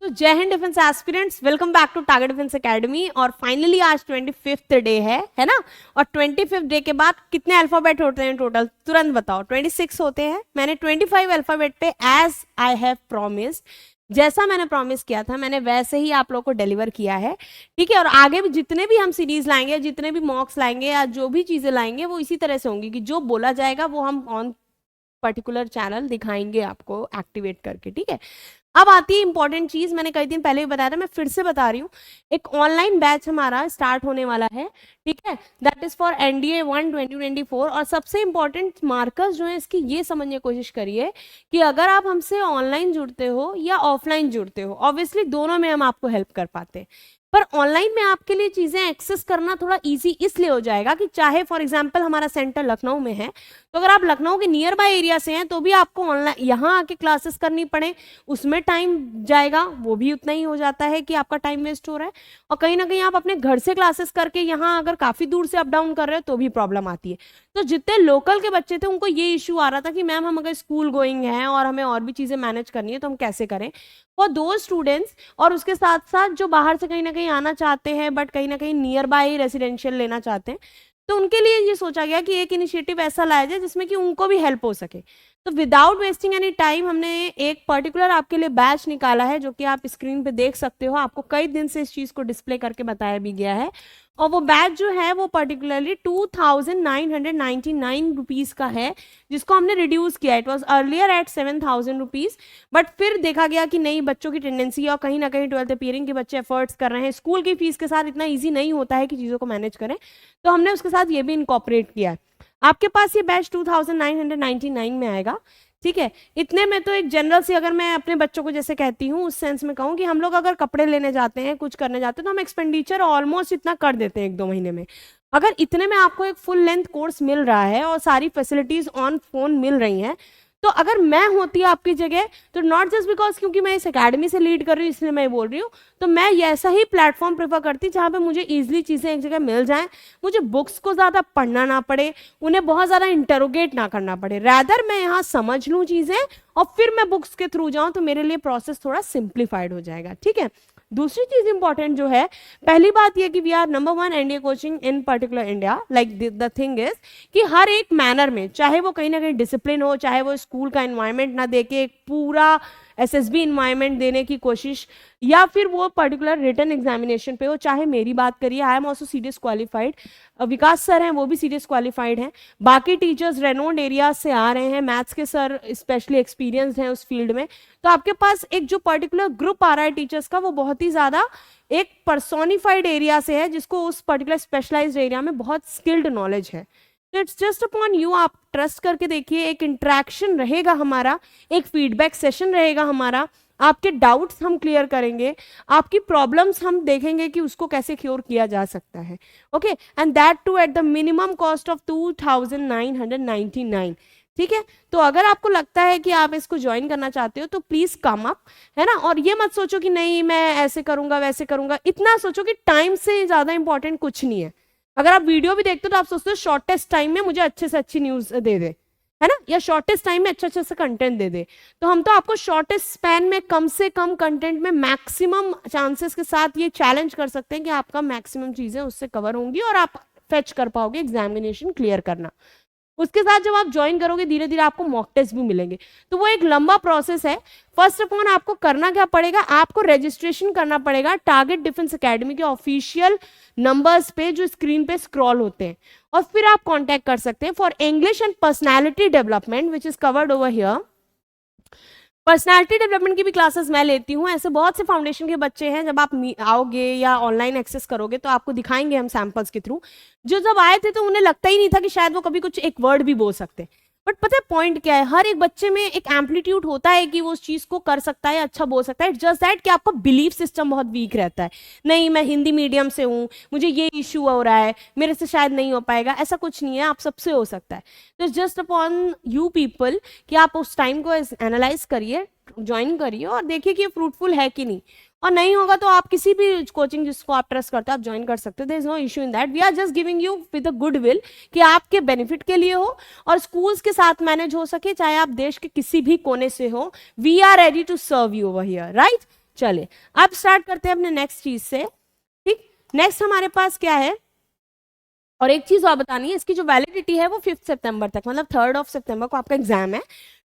तो जय हिंद defence aspirants, welcome back to Target Defence Academy. और फाइनली आज 25th डे है ना। और 25th डे के बाद कितने अल्फाबेट होते हैं टोटल, तुरंत बताओ। 26 होते हैं। मैंने 25 अल्फाबेट पे एज आई हैव प्रॉमिस्ड, जैसा मैंने प्रॉमिस किया था मैंने वैसे ही आप लोगों को डिलीवर किया है, ठीक है। और आगे भी जितने भी हम सीरीज लाएंगे, जितने भी मॉक्स लाएंगे या जो भी चीजें लाएंगे वो इसी तरह से होंगी कि जो बोला जाएगा वो हम ऑन पर्टिकुलर चैनल दिखाएंगे आपको एक्टिवेट करके, ठीक है। अब आती है इंपॉर्टेंट चीज, मैंने कई दिन पहले भी बताया था, मैं फिर से बता रही हूँ। एक ऑनलाइन बैच हमारा स्टार्ट होने वाला है, ठीक है। That is for NDA 1 2024। और सबसे इंपॉर्टेंट मार्कर्स जो है इसकी ये समझने की कोशिश करिए कि अगर आप हमसे ऑनलाइन जुड़ते हो या ऑफलाइन जुड़ते हो, ऑब्वियसली दोनों में हम आपको हेल्प कर पाते हैं, पर ऑनलाइन में आपके लिए चीजें एक्सेस करना थोड़ा इजी इसलिए हो जाएगा कि चाहे फॉर एग्जांपल हमारा सेंटर लखनऊ में है, तो अगर आप लखनऊ के नियर बाय एरिया से हैं तो भी आपको ऑनलाइन यहाँ आके क्लासेस करनी पड़े, उसमें टाइम जाएगा, वो भी उतना ही हो जाता है कि आपका टाइम वेस्ट हो रहा है। और कहीं ना कहीं आप अपने घर से क्लासेस करके यहाँ अगर काफी दूर से अप डाउन कर रहे हो तो भी प्रॉब्लम आती है। तो जितने लोकल के बच्चे थे उनको ये इश्यू आ रहा था कि मैम हम अगर स्कूल गोइंग हैं और हमें और भी चीजें मैनेज करनी है तो हम कैसे करें। फॉर दो स्टूडेंट्स, और उसके साथ साथ जो बाहर से कहीं ना कहीं आना चाहते हैं बट कहीं ना कहीं नियर बाय रेसिडेंशियल लेना चाहते हैं, तो उनके लिए ये सोचा गया कि एक इनिशिएटिव ऐसा लाया जाए जिसमें कि उनको भी हेल्प हो सके। तो विदाउट वेस्टिंग एनी टाइम हमने एक पर्टिकुलर आपके लिए बैच निकाला है जो कि आप स्क्रीन पे देख सकते हो। आपको कई दिन से इस चीज को डिस्प्ले करके बताया भी गया है। और वो बैच जो है वो पर्टिकुलरली 2999 रुपीज का है, जिसको हमने रिड्यूस किया। It was earlier at 7000 rupees, but फिर देखा गया कि नहीं, बच्चों की टेंडेंसी और कहीं ना कहीं 12th अपीयरिंग के बच्चे एफर्ट्स कर रहे हैं, स्कूल की फीस के साथ इतना ईजी नहीं होता है कि चीज़ों को मैनेज करें, तो हमने उसके साथ ये भी इनकॉपरेट किया है। आपके पास ये बैच 2999 में आएगा, ठीक है। इतने में तो एक जनरल सी, अगर मैं अपने बच्चों को जैसे कहती हूँ उस सेंस में कहूँ कि हम लोग अगर कपड़े लेने जाते हैं, कुछ करने जाते हैं, तो हम एक्सपेंडिचर ऑलमोस्ट इतना कर देते हैं 1-2 महीने में। अगर इतने में आपको एक फुल लेंथ कोर्स मिल रहा है और सारी फैसिलिटीज ऑन फोन मिल रही हैं, तो अगर मैं होती आपकी जगह, तो नॉट जस्ट बिकॉज क्योंकि मैं इस एकेडमी से लीड कर रही हूँ इसलिए मैं बोल रही हूँ, तो मैं ऐसा ही प्लेटफॉर्म प्रेफर करती जहाँ पे मुझे इजीली चीज़ें एक जगह मिल जाएं, मुझे बुक्स को ज़्यादा पढ़ना ना पड़े, उन्हें बहुत ज़्यादा इंटरोगेट ना करना पड़े, रैदर मैं यहाँ समझ लूँ चीज़ें और फिर मैं बुक्स के थ्रू जाऊँ, तो मेरे लिए प्रोसेस थोड़ा सिंप्लीफाइड हो जाएगा, ठीक है। दूसरी चीज इंपॉर्टेंट जो है, पहली बात ये कि we are number 1 NDA coaching in particular India. Like the thing is कि हर एक मैनर में, चाहे वो कहीं ना कहीं डिसिप्लिन हो, चाहे वो स्कूल का एनवायरनमेंट ना देके एक पूरा SSB इन्वायरमेंट देने की कोशिश, या फिर वो पर्टिकुलर रिटन एग्जामिनेशन पे हो, चाहे मेरी बात करिए, I am also CDS qualified, Vikas sir हैं वो भी CDS क्वालिफाइड हैं, बाकी टीचर्स रेनोन्ड एरिया से आ रहे हैं, मैथ्स के सर स्पेशली एक्सपीरियंस्ड हैं उस फील्ड में। तो आपके पास एक जो पर्टिकुलर ग्रुप आ रहा है टीचर्स का, वो बहुत ही ज़्यादा एक पर्सोनिफाइड एरिया से है, जिसको उस पर्टिकुलर स्पेशलाइज्ड एरिया में बहुत स्किल्ड नॉलेज है। तो इट्स जस्ट अपॉन यू, आप ट्रस्ट करके देखिए, एक इंटरेक्शन रहेगा हमारा, एक फीडबैक सेशन रहेगा हमारा, आपके डाउट्स हम क्लियर करेंगे, आपकी प्रॉब्लम्स हम देखेंगे कि उसको कैसे क्योर किया जा सकता है, okay. And that too at the minimum cost of 2999, ठीक है। तो अगर आपको लगता है कि आप इसको ज्वाइन करना चाहते हो तो प्लीज कम अप, है ना। और ये मत सोचो कि नहीं मैं ऐसे करूंगा वैसे करूंगा, इतना सोचो कि टाइम से ज्यादा इंपॉर्टेंट कुछ नहीं है। अगर आप वीडियो भी देखते हो तो आप सोचते हो शॉर्टेस्ट टाइम में मुझे अच्छे से अच्छी न्यूज दे दे, है ना, या शॉर्टेस्ट टाइम में अच्छा से कंटेंट दे दे, तो हम तो आपको शॉर्टेस्ट स्पैन में कम से कम कंटेंट में मैक्सिमम चांसेस के साथ ये चैलेंज कर सकते हैं कि आपका मैक्सिमम चीजें उससे कवर होंगी और आप फेच कर पाओगे एग्जामिनेशन क्लियर करना। उसके साथ जब आप ज्वाइन करोगे धीरे धीरे आपको मॉक टेस्ट भी मिलेंगे, तो वो एक लंबा प्रोसेस है। फर्स्ट ऑफ ऑल आपको करना क्या पड़ेगा, आपको रजिस्ट्रेशन करना पड़ेगा टारगेट डिफेंस एकेडमी के ऑफिशियल नंबर्स पे जो स्क्रीन पे स्क्रॉल होते हैं, और फिर आप कांटेक्ट कर सकते हैं for English and personality development which is covered over here. Personality development की भी क्लासेस मैं लेती हूँ। ऐसे बहुत से फाउंडेशन के बच्चे हैं, जब आप आओगे या ऑनलाइन एक्सेस करोगे तो आपको दिखाएंगे हम सैंपल्स के थ्रू, जो जब आए थे तो उन्हें लगता ही नहीं था कि शायद वो कभी कुछ एक वर्ड भी बोल सकते। बट पता है पॉइंट क्या है, हर एक बच्चे में एक एम्पलीट्यूड होता है कि वो उस चीज को कर सकता है, अच्छा बोल सकता है। इट्स जस्ट दैट कि आपका बिलीफ सिस्टम बहुत वीक रहता है, नहीं मैं हिंदी मीडियम से हूँ, मुझे ये इशू हो रहा है, मेरे से शायद नहीं हो पाएगा। ऐसा कुछ नहीं है, आप सबसे हो सकता है। तो it's just upon you people कि आप उस टाइम को एनालाइज करिए, ज्वाइन करिए और देखिए कि ये फ्रूटफुल है कि नहीं। और नहीं होगा तो आप किसी भी कोचिंग जिसको आप ट्रस्ट करते हो आप ज्वाइन कर सकते हो, there is no issue in that. We are just giving you with a good will कि आपके बेनिफिट के लिए हो और स्कूल्स के साथ मैनेज हो सके, चाहे आप देश के किसी भी कोने से हो। We are ready to serve you over here, right. चलिए अब स्टार्ट करते हैं अपने नेक्स्ट चीज से। ठीक, नेक्स्ट हमारे पास क्या है, और एक चीज और बतानी है, इसकी जो वैलिडिटी है वो 5 सितंबर तक, मतलब 3 सितंबर को आपका एग्जाम है,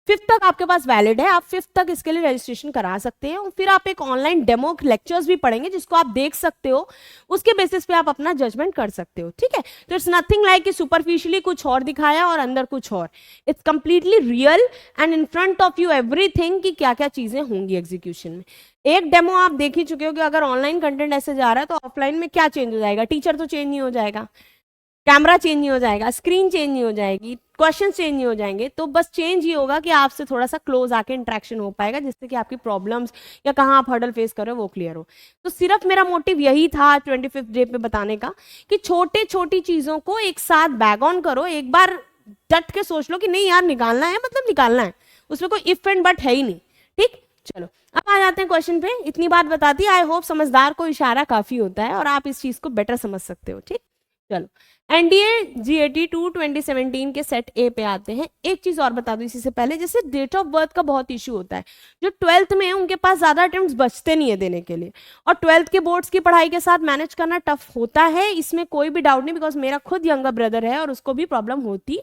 5 तक आपके पास वैलिड है, आप 5 तक इसके लिए रजिस्ट्रेशन करा सकते हैं। और फिर आप एक ऑनलाइन डेमो लेक्चर्स भी पढ़ेंगे जिसको आप देख सकते हो, उसके बेसिस पे आप अपना जजमेंट कर सकते हो। ठीक है, तो इट्स नथिंग लाइक कि सुपरफिशियली कुछ और दिखाया और अंदर कुछ और, it's completely real and in front of you everything कि क्या क्या चीजें होंगी एग्जीक्यूशन में। एक डेमो आप देख ही चुके हो कि अगर ऑनलाइन कंटेंट ऐसे जा रहा है तो ऑफलाइन में क्या चेंज हो जाएगा, टीचर तो चेंज नहीं हो जाएगा, कैमरा चेंज नहीं हो जाएगा, स्क्रीन चेंज नहीं हो जाएगी, क्वेश्चन चेंज नहीं हो जाएंगे, तो बस चेंज ये होगा कि आपसे थोड़ा सा क्लोज आके इंटरेक्शन हो पाएगा जिससे कि आपकी प्रॉब्लम्स या कहाँ आप हर्डल फेस कर रहे हो वो क्लियर हो। तो सिर्फ मेरा मोटिव यही था 25th डे पे बताने का कि छोटे छोटी चीजों को एक साथ बैग ऑन करो, एक बार डट के सोच लो कि नहीं यार निकालना है, मतलब निकालना है, उसमें कोई इफ एंड बट है ही नहीं। ठीक, चलो अब आ जाते हैं क्वेश्चन पे। इतनी बात बता दी, आई होप समझदार को इशारा काफी होता है और आप इस चीज को बेटर समझ सकते हो। ठीक, चलो एनडीए जीएटी 2 2017 के सेट ए पे आते हैं। एक चीज और बता दूं इसी से पहले, जैसे डेट ऑफ बर्थ का बहुत इशू होता है, जो 12th में है उनके पास ज्यादा अटेम्प्ट्स बचते नहीं है देने के लिए, और 12th के बोर्ड्स की पढ़ाई के साथ मैनेज करना टफ होता है, इसमें कोई भी डाउट नहीं, बिकॉज मेरा खुद यंगर ब्रदर है और उसको भी प्रॉब्लम होती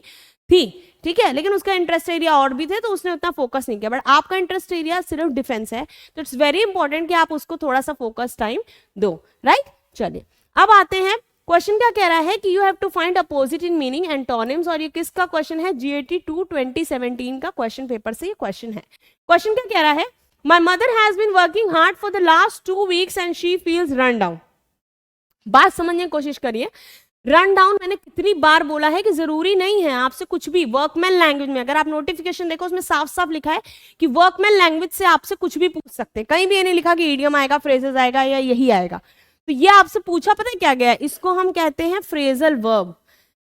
थी। ठीक है, लेकिन उसका इंटरेस्ट एरिया और भी थे तो उसने उतना फोकस नहीं किया, बट आपका इंटरेस्ट एरिया सिर्फ डिफेंस है, तो इट्स वेरी इंपॉर्टेंट कि आप उसको थोड़ा सा फोकस टाइम दो। राइट, चलिए अब आते हैं क्वेश्चन क्या कह रहा है कि you have to find opposite in meaning antonyms, और ये किसका क्वेश्चन है, जीएटी 2 2017 का क्वेश्चन पेपर से ये क्वेश्चन है। क्वेश्चन क्या कह रहा है, my mother has been working hard for the last 2 weeks and she feels run down. बात समझने की कोशिश करिए, रन डाउन मैंने कितनी बार बोला है कि जरूरी नहीं है आपसे कुछ भी वर्कमैन लैंग्वेज में, अगर आप नोटिफिकेशन देखो उसमें साफ साफ लिखा है कि वर्कमैन लैंग्वेज से आपसे कुछ भी पूछ सकते हैं, कहीं भी ये नहीं लिखा कि इडियम आएगा, फ्रेजेस आएगा या यही आएगा। तो ये आपसे पूछा, पता है क्या गया है, इसको हम कहते हैं फ्रेजल वर्ब।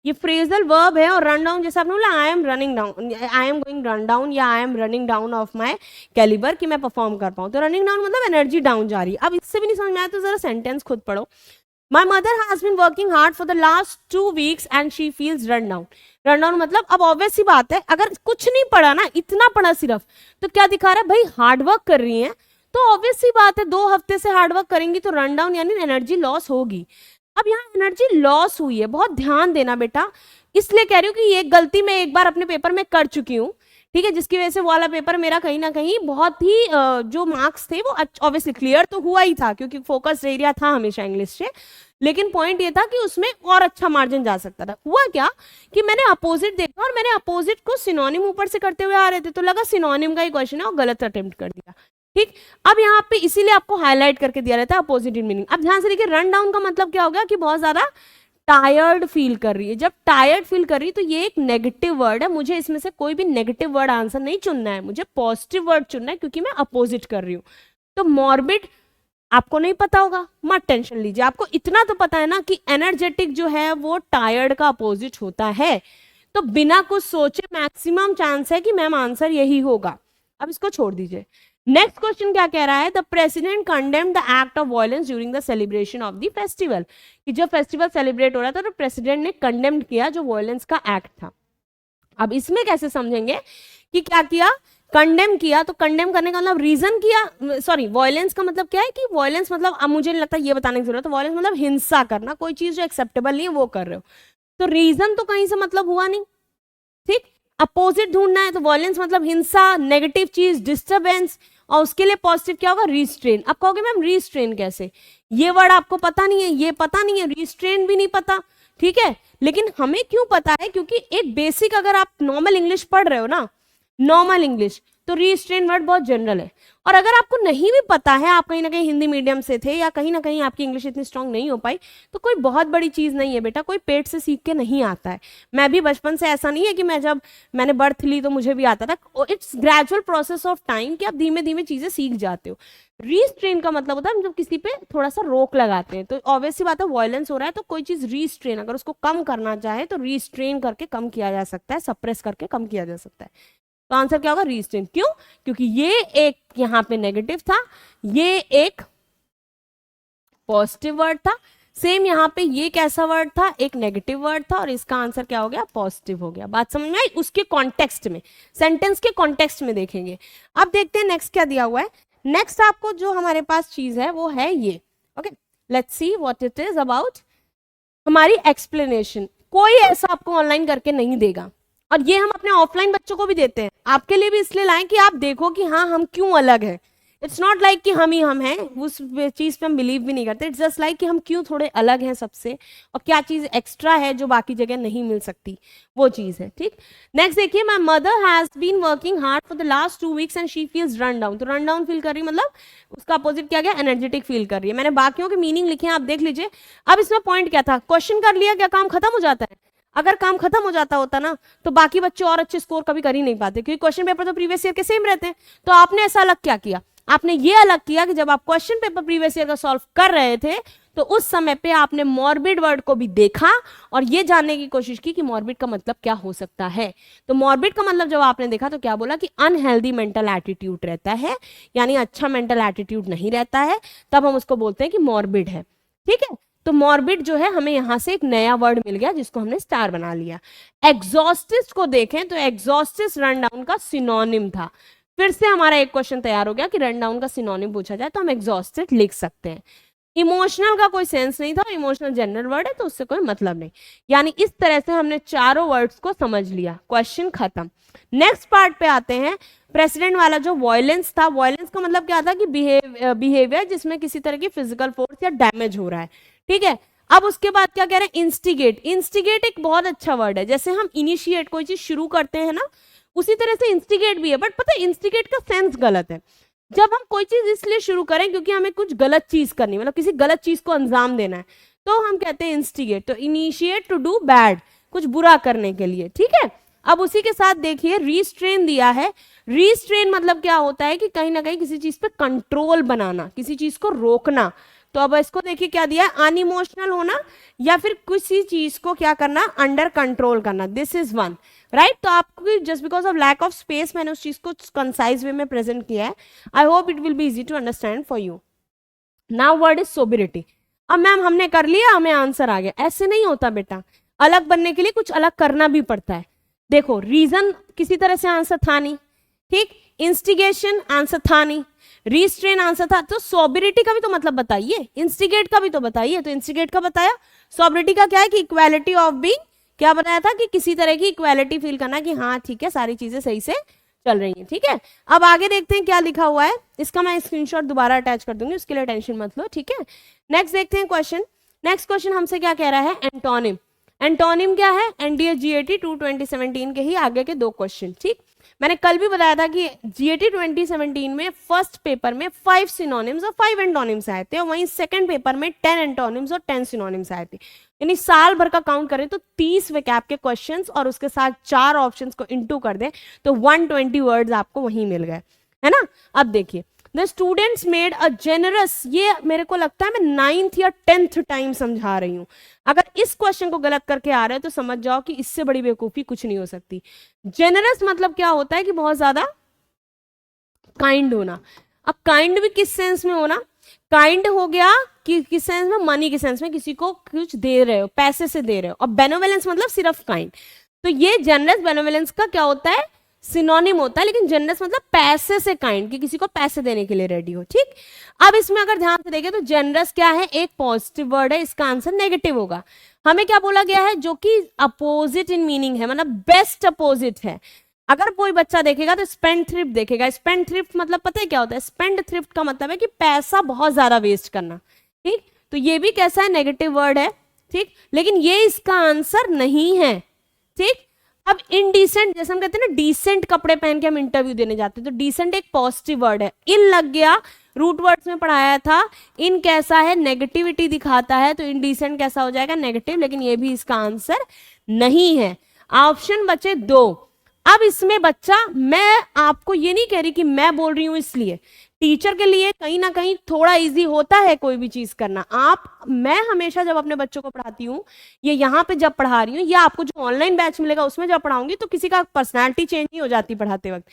ये फ्रेजल वर्ब है, और रन डाउन जैसे आपने बोला I am running down, I am going run down, या I am running down of my calibre, कि मैं परफॉर्म कर पाऊं, तो रनिंग डाउन मतलब एनर्जी डाउन जा रही है। अब इससे भी नहीं समझ में आया तो जरा सेंटेंस खुद पढ़ो। My mother has been working hard for the last 2 weeks and she feels run down. Run down मतलब अब ऑब्वियस सी बात है, अगर कुछ नहीं पढ़ा ना, इतना पढ़ा सिर्फ, तो क्या दिखा रहा है भाई, हार्ड वर्क कर रही हैं, तो ऑब्वियस सी बात है 2 हफ्ते से हार्ड वर्क करेंगी तो रन डाउन यानी एनर्जी लॉस होगी। अब यहाँ एनर्जी लॉस हुई है, बहुत ध्यान देना बेटा, इसलिए कह रही हूँ कि ये गलती मैं एक बार अपने पेपर में कर चुकी हूँ। ठीक है, जिसकी वजह से वाला पेपर मेरा कहीं ना कहीं बहुत ही जो मार्क्स थे वो ऑब्वियसली क्लियर तो हुआ ही था क्योंकि फोकस एरिया था हमेशा इंग्लिश से, लेकिन पॉइंट ये था कि उसमें और अच्छा मार्जिन जा सकता था। हुआ क्या कि मैंने अपोजिट देखा और मैंने अपोजिट को सिनोनिम ऊपर से करते हुए आ रहे थे, तो लगा सिनोनिम का ही क्वेश्चन है और गलत अटेम्प्ट कर दिया। ठीक, अब यहाँ पे इसीलिए आपको हाईलाइट करके दिया रहता है अपोजिट इन मीनिंग। अब ध्यान से देखिए, रन डाउन का मतलब क्या हो गया कि बहुत ज्यादा टायर्ड फील कर रही है। जब टायर्ड फील कर रही है तो ये एक नेगेटिव वर्ड है, मुझे इसमें से कोई भी नेगेटिव वर्ड आंसर नहीं चुनना है, मुझे पॉजिटिव वर्ड चुनना है क्योंकि मैं अपोजिट कर रही हूँ। तो मॉर्बिड आपको नहीं पता होगा, मत टेंशन लीजिए, आपको इतना तो पता है ना कि एनर्जेटिक जो है वो टायर्ड का अपोजिट होता है, तो बिना कुछ सोचे मैक्सिमम चांस है कि मैम आंसर यही होगा। अब इसको छोड़ दीजिए। नेक्स्ट क्वेश्चन क्या कह रहा है, the president condemned the act of violence during the celebration of the festival, कि जब फेस्टिवल सेलिब्रेट हो रहा था तो प्रेसिडेंट ने कंडेम्ड किया जो वायलेंस का एक्ट था। अब इसमें कैसे समझेंगे कि क्या किया, कंडेम किया, तो कंडेम करने का मतलब रीजन किया, सॉरी वायलेंस का मतलब क्या है कि वायलेंस मतलब, अब मुझे नहीं लगता ये बताने की जरूरत है, वायलेंस मतलब हिंसा करना, कोई चीज जो एक्सेप्टेबल नहीं है वो कर रहे हो, तो रीजन तो कहीं से मतलब हुआ नहीं। ठीक, अपोजिट ढूंढना है, तो वायलेंस मतलब हिंसा, नेगेटिव चीज डिस्टर्बेंस, और उसके लिए पॉजिटिव क्या होगा, रिस्ट्रेन। अब कहोगे मैम रिस्ट्रेन कैसे, ये वर्ड आपको पता नहीं है, ये पता नहीं है, रिस्ट्रेन भी नहीं पता। ठीक है, लेकिन हमें क्यों पता है, क्योंकि एक बेसिक अगर आप नॉर्मल इंग्लिश पढ़ रहे हो ना, नॉर्मल इंग्लिश, तो रिस्ट्रेन वर्ड बहुत जनरल है, और अगर आपको नहीं भी पता है, आप कहीं ना कहीं हिंदी मीडियम से थे या कहीं ना कहीं आपकी इंग्लिश इतनी स्ट्रांग नहीं हो पाई, तो कोई बहुत बड़ी चीज नहीं है बेटा, कोई पेट से सीख के नहीं आता है। मैं भी बचपन से ऐसा नहीं है कि जब मैंने बर्थ ली तो मुझे भी आता था, it's gradual process of time कि आप धीमे धीमे चीजें सीख जाते हो। रीस्ट्रेन का मतलब होता है जब किसी पे थोड़ा सा रोक लगाते हैं, तो ऑब्वियस सी बात है वायलेंस हो रहा है तो कोई चीज रीस्ट्रेन, अगर उसको कम करना चाहे तो रीस्ट्रेन करके कम किया जा सकता है, सप्रेस करके कम किया जा सकता है। तो आंसर क्या होगा, रीस्ट्रेन। क्यों, क्योंकि ये एक यहाँ पे नेगेटिव था, ये एक पॉजिटिव वर्ड था, सेम यहाँ पे ये कैसा वर्ड था, एक नेगेटिव वर्ड था, और इसका आंसर क्या हो गया, पॉजिटिव हो गया। बात समझ में आई, उसके कॉन्टेक्स्ट में, सेंटेंस के कॉन्टेक्स्ट में देखेंगे। अब देखते हैं नेक्स्ट क्या दिया हुआ है। नेक्स्ट आपको जो हमारे पास चीज है वो है ये, okay, let's see what it is about. हमारी एक्सप्लेनेशन कोई ऐसा आपको ऑनलाइन करके नहीं देगा, और ये हम अपने ऑफलाइन बच्चों को भी देते हैं, आपके लिए भी इसलिए लाएं कि आप देखो कि हाँ हम क्यों अलग हैं। इट्स नॉट लाइक कि हम ही हम हैं, उस चीज पे हम बिलीव भी नहीं करते। इट्स जस्ट लाइक कि हम क्यों थोड़े अलग हैं सबसे, और क्या चीज एक्स्ट्रा है जो बाकी जगह नहीं मिल सकती, वो चीज है, ठीक। नेक्स्ट देखिए, my mother has been working hard for the last 2 weeks and she feels run down. तो रन डाउन फील कर रही मतलब उसका अपोजिट क्या गया, एनर्जेटिक फील कर रही है। मैंने बाकियों के मीनिंग लिखे हैं, आप देख लीजिए। अब इसमें पॉइंट क्या था, क्वेश्चन कर लिया, क्या काम खत्म हो जाता है? अगर काम खत्म हो जाता होता ना तो बाकी बच्चे और अच्छे स्कोर कभी कर ही नहीं पाते, क्योंकि क्वेश्चन पेपर तो प्रीवियस ईयर के सेम रहते हैं। तो आपने ऐसा अलग क्या किया, आपने ये अलग किया कि जब आप क्वेश्चन पेपर प्रीवियस ईयर का सॉल्व कर रहे थे तो उस समय पे आपने मॉर्बिड वर्ड को भी देखा और ये जानने की कोशिश की कि मॉर्बिड का मतलब क्या हो सकता है। तो मॉर्बिड का मतलब जब आपने देखा तो क्या बोला कि अनहेल्दी मेंटल एटीट्यूड रहता है, यानी अच्छा मेंटल एटीट्यूड नहीं रहता है, तब हम उसको बोलते हैं कि मॉर्बिड है, ठीक है। तो मॉर्बिड जो है, हमें यहां से एक नया वर्ड मिल गया जिसको हमने स्टार बना लिया। एग्जॉस्टिस को देखें तो एग्जॉस्टिस रन डाउन का सिनोनिम था। फिर से हमारा एक क्वेश्चन तैयार हो गया कि रन डाउन का सिनोनिम पूछा जाए तो हम एग्जॉस्टेड लिख सकते हैं। इमोशनल का कोई सेंस नहीं था, इमोशनल जनरल वर्ड है तो उससे कोई मतलब नहीं। यानी इस तरह से हमने चारों वर्ड्स को समझ लिया, क्वेश्चन खत्म। नेक्स्ट पार्ट पे आते हैं, प्रेसिडेंट वाला जो वॉयलेंस था, वॉयलेंस का मतलब क्या था कि बिहेवियर जिसमें किसी तरह की फिजिकल फोर्स या डैमेज हो रहा है, ठीक है। अब उसके बाद क्या कह रहे हैं, इंस्टिगेट। इंस्टिगेट एक बहुत अच्छा वर्ड है, जैसे हम इनिशिएट कोई चीज शुरू करते हैं ना, उसी तरह से इंस्टिगेट भी है। बट पता है इंस्टिगेट का सेंस गलत है। जब हम कोई चीज इसलिए शुरू करें क्योंकि हमें कुछ गलत चीज करनी, मतलब किसी गलत चीज को अंजाम देना है, तो हम कहते हैं इंस्टिगेट। तो इनिशिएट टू डू बैड, कुछ बुरा करने के लिए, ठीक है। अब उसी के साथ देखिए रीस्ट्रेन दिया है। रीस्ट्रेन मतलब क्या होता है कि कहीं ना कहीं किसी चीज पे कंट्रोल बनाना, किसी चीज को रोकना। तो अब इसको देखिए क्या दिया है, अनइमोशनल होना या फिर किसी चीज को क्या करना, अंडर कंट्रोल करना। This is one, right. तो आपको just because of lack of space मैंने उस चीज को कंसाइज वे में प्रेजेंट किया है। I hope it will be easy to understand for you. Now word is sobriety. अब मैम हमने कर लिया, हमें आंसर आ गया, ऐसे नहीं होता बेटा। अलग बनने के लिए कुछ अलग करना भी पड़ता है। देखो रीजन किसी तरह से आंसर था नहीं, ठीक। इंस्टिगेशन आंसर था नहीं, रीस्ट्रेन आंसर था, तो सोबिलिटी का भी तो मतलब बताइए, इंस्टिगेट का भी तो बताइए। तो इंस्टिगेट का बताया, सोबिलिटी का क्या है कि इक्वालिटी ऑफ बीइंग, क्या बताया था कि किसी तरह की इक्वालिटी फील करना कि हाँ ठीक है सारी चीजें सही से चल रही हैं, ठीक है। अब आगे देखते हैं क्या लिखा हुआ है, इसका मैं स्क्रीनशॉट दोबारा अटैच कर दूंगी, उसके लिए टेंशन मत लो, ठीक है। नेक्स्ट देखते हैं क्वेश्चन। नेक्स्ट क्वेश्चन हमसे क्या कह रहा है, एंटोनिम। एंटोनिम क्या है, एनडीए जीएटी 2 2017 के ही आगे के 2 क्वेश्चन, ठीक। मैंने कल भी बताया था कि जीएटी 2017 में फर्स्ट पेपर में 5 सिनोनिम्स और 5 एंटोनिम्स आए थे, और वहीं सेकंड पेपर में 10 एंटोनिम्स और 10 सिनोनिम्स आए थे। यानी साल भर का काउंट करें तो 30 वैकैब के क्वेश्चंस और उसके साथ 4 ऑप्शंस को इनटू कर दें तो 120 वर्ड्स आपको वहीं मिल गए, है ना। अब देखिए, the students made a generous, ये मेरे को लगता है मैं 9th या 10th टाइम समझा रही हूं। अगर इस क्वेश्चन को गलत करके आ रहे हो तो समझ जाओ कि इससे बड़ी बेवकूफी कुछ नहीं हो सकती। जेनरस मतलब क्या होता है कि बहुत ज्यादा काइंड होना। अब काइंड भी किस सेंस में होना, काइंड हो गया कि किस सेंस में, मनी के सेंस में, किसी को कुछ दे रहे हो, पैसे से दे रहे हो। और बेनोवेलेंस मतलब सिर्फ काइंड। तो ये जनरस बेनोवेलेंस का क्या होता है, सिनोनिम होता है, लेकिन जनरस मतलब पैसे से काइंड, कि किसी को पैसे देने के लिए रेडी हो, ठीक। अब इसमें अगर ध्यान से देखें तो जनरस क्या है, एक पॉजिटिव वर्ड है, इसका आंसर नेगेटिव होगा। हमें क्या बोला गया है, जो कि अपोजिट इन मीनिंग है, मतलब बेस्ट अपोजिट है। अगर कोई बच्चा देखेगा तो स्पेंड थ्रिफ्ट देखेगा। स्पेंड थ्रिफ्ट मतलब पता है क्या होता है, स्पेंड थ्रिफ्ट का मतलब है कि पैसा बहुत ज्यादा वेस्ट करना, ठीक। तो ये भी कैसा है, नेगेटिव वर्ड है, ठीक, लेकिन ये इसका आंसर नहीं है, ठीक। अब इनडिसेंट, जैसे हम कहते हैं ना डिसेंट कपड़े पहन के हम इंटरव्यू देने जाते हैं, तो डिसेंट एक पॉजिटिव वर्ड है। इन लग गया, रूट वर्ड्स में पढ़ाया था, इन कैसा है, नेगेटिविटी दिखाता है, तो इनडिसेंट कैसा हो जाएगा, नेगेटिव, लेकिन ये भी इसका आंसर नहीं है। ऑप्शन बचे 2। अब इसमें बच्चा, मैं आपको ये नहीं कह रही कि मैं बोल रही हूं इसलिए, टीचर के लिए कहीं ना कहीं थोड़ा इजी होता है कोई भी चीज करना। मैं हमेशा जब अपने बच्चों को पढ़ाती हूँ, ये यहाँ पे जब पढ़ा रही हूँ, या आपको जो ऑनलाइन बैच मिलेगा उसमें जब पढ़ाऊंगी, तो किसी का पर्सनैलिटी चेंज नहीं हो जाती पढ़ाते वक्त,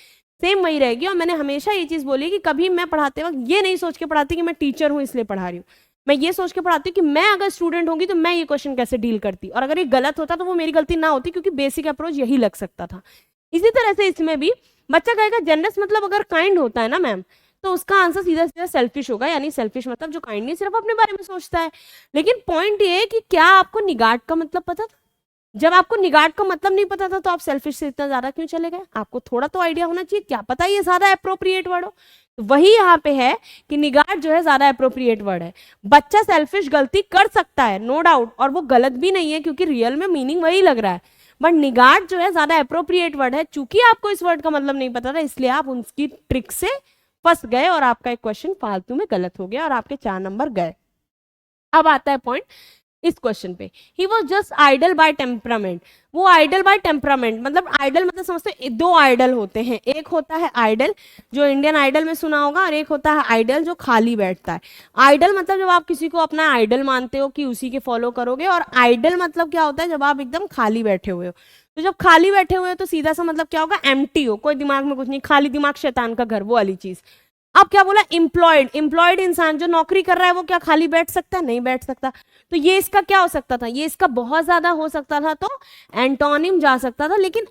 सेम वही रहेगी। और मैंने हमेशा ये चीज बोली कि कभी मैं पढ़ाते वक्त ये नहीं सोच के पढ़ाती कि मैं टीचर हूँ इसलिए पढ़ा रही हूँ। मैं ये सोच के पढ़ाती हूँ कि मैं अगर स्टूडेंट होंगी तो मैं ये क्वेश्चन कैसे डील करती, और अगर ये गलत होता तो वो मेरी गलती ना होती, क्योंकि बेसिक अप्रोच यही लग सकता था। इसी तरह से इसमें भी बच्चा कहेगा जनरस मतलब अगर काइंड होता है ना मैम, तो उसका आंसर सीधा सीधा सेल्फिश होगा, यानी सेल्फिश मतलब जो काइंडली सिर्फ अपने बारे में सोचता है। लेकिन पॉइंट ये है कि क्या आपको निगार्ड का मतलब पता था? जब आपको निगार्ड का मतलब नहीं पता था तो आप सेल्फिश से इतना ज्यादा क्यों चले गए? आपको थोड़ा तो आइडिया होना चाहिए, क्या पता ये ज्यादा अप्रोप्रिएट वर्ड हो। तो वही यहाँ पे है कि निगार्ड जो है ज्यादा अप्रोप्रिएट वर्ड है। बच्चा सेल्फिश गलती कर सकता है, नो डाउट, और वो गलत भी नहीं है क्योंकि रियल में मीनिंग वही लग रहा है, बट निगार्ड जो है ज्यादा अप्रोप्रिएट वर्ड है। चूंकि आपको इस वर्ड का मतलब नहीं पता था इसलिए आप उनकी ट्रिक से फंस गए और आपका एक क्वेश्चन फालतू में गलत हो गया और आपके 4 नंबर गए। अब आता है पॉइंट इस क्वेश्चन पे, he was just idle by temperament. वो आइडल बाय टेम्परामेंट मतलब आइडल मतलब समझते दो आइडल होते हैं, एक होता है आइडल जो इंडियन आइडल में सुना होगा और एक होता है आइडल जो खाली बैठता है। आइडल मतलब जब आप किसी को अपना आइडल मानते हो कि उसी के फॉलो करोगे, और आइडल मतलब क्या होता है जब आप एकदम खाली बैठे हुए हो। तो जब खाली बैठे हुए हो तो सीधा सा मतलब क्या होगा, एम्प्टी हो, कोई दिमाग में कुछ नहीं, खाली दिमाग शैतान का घर, वो वाली चीज। अब क्या बोला, एम्प्लॉयड। एम्प्लॉयड इंसान जो नौकरी कर रहा है वो क्या खाली बैठ सकता है? नहीं बैठ सकता। तो ये इसका क्या हो सकता था, ये इसका बहुत ज्यादा हो सकता था, तो एंटोनिम जा सकता था। लेकिन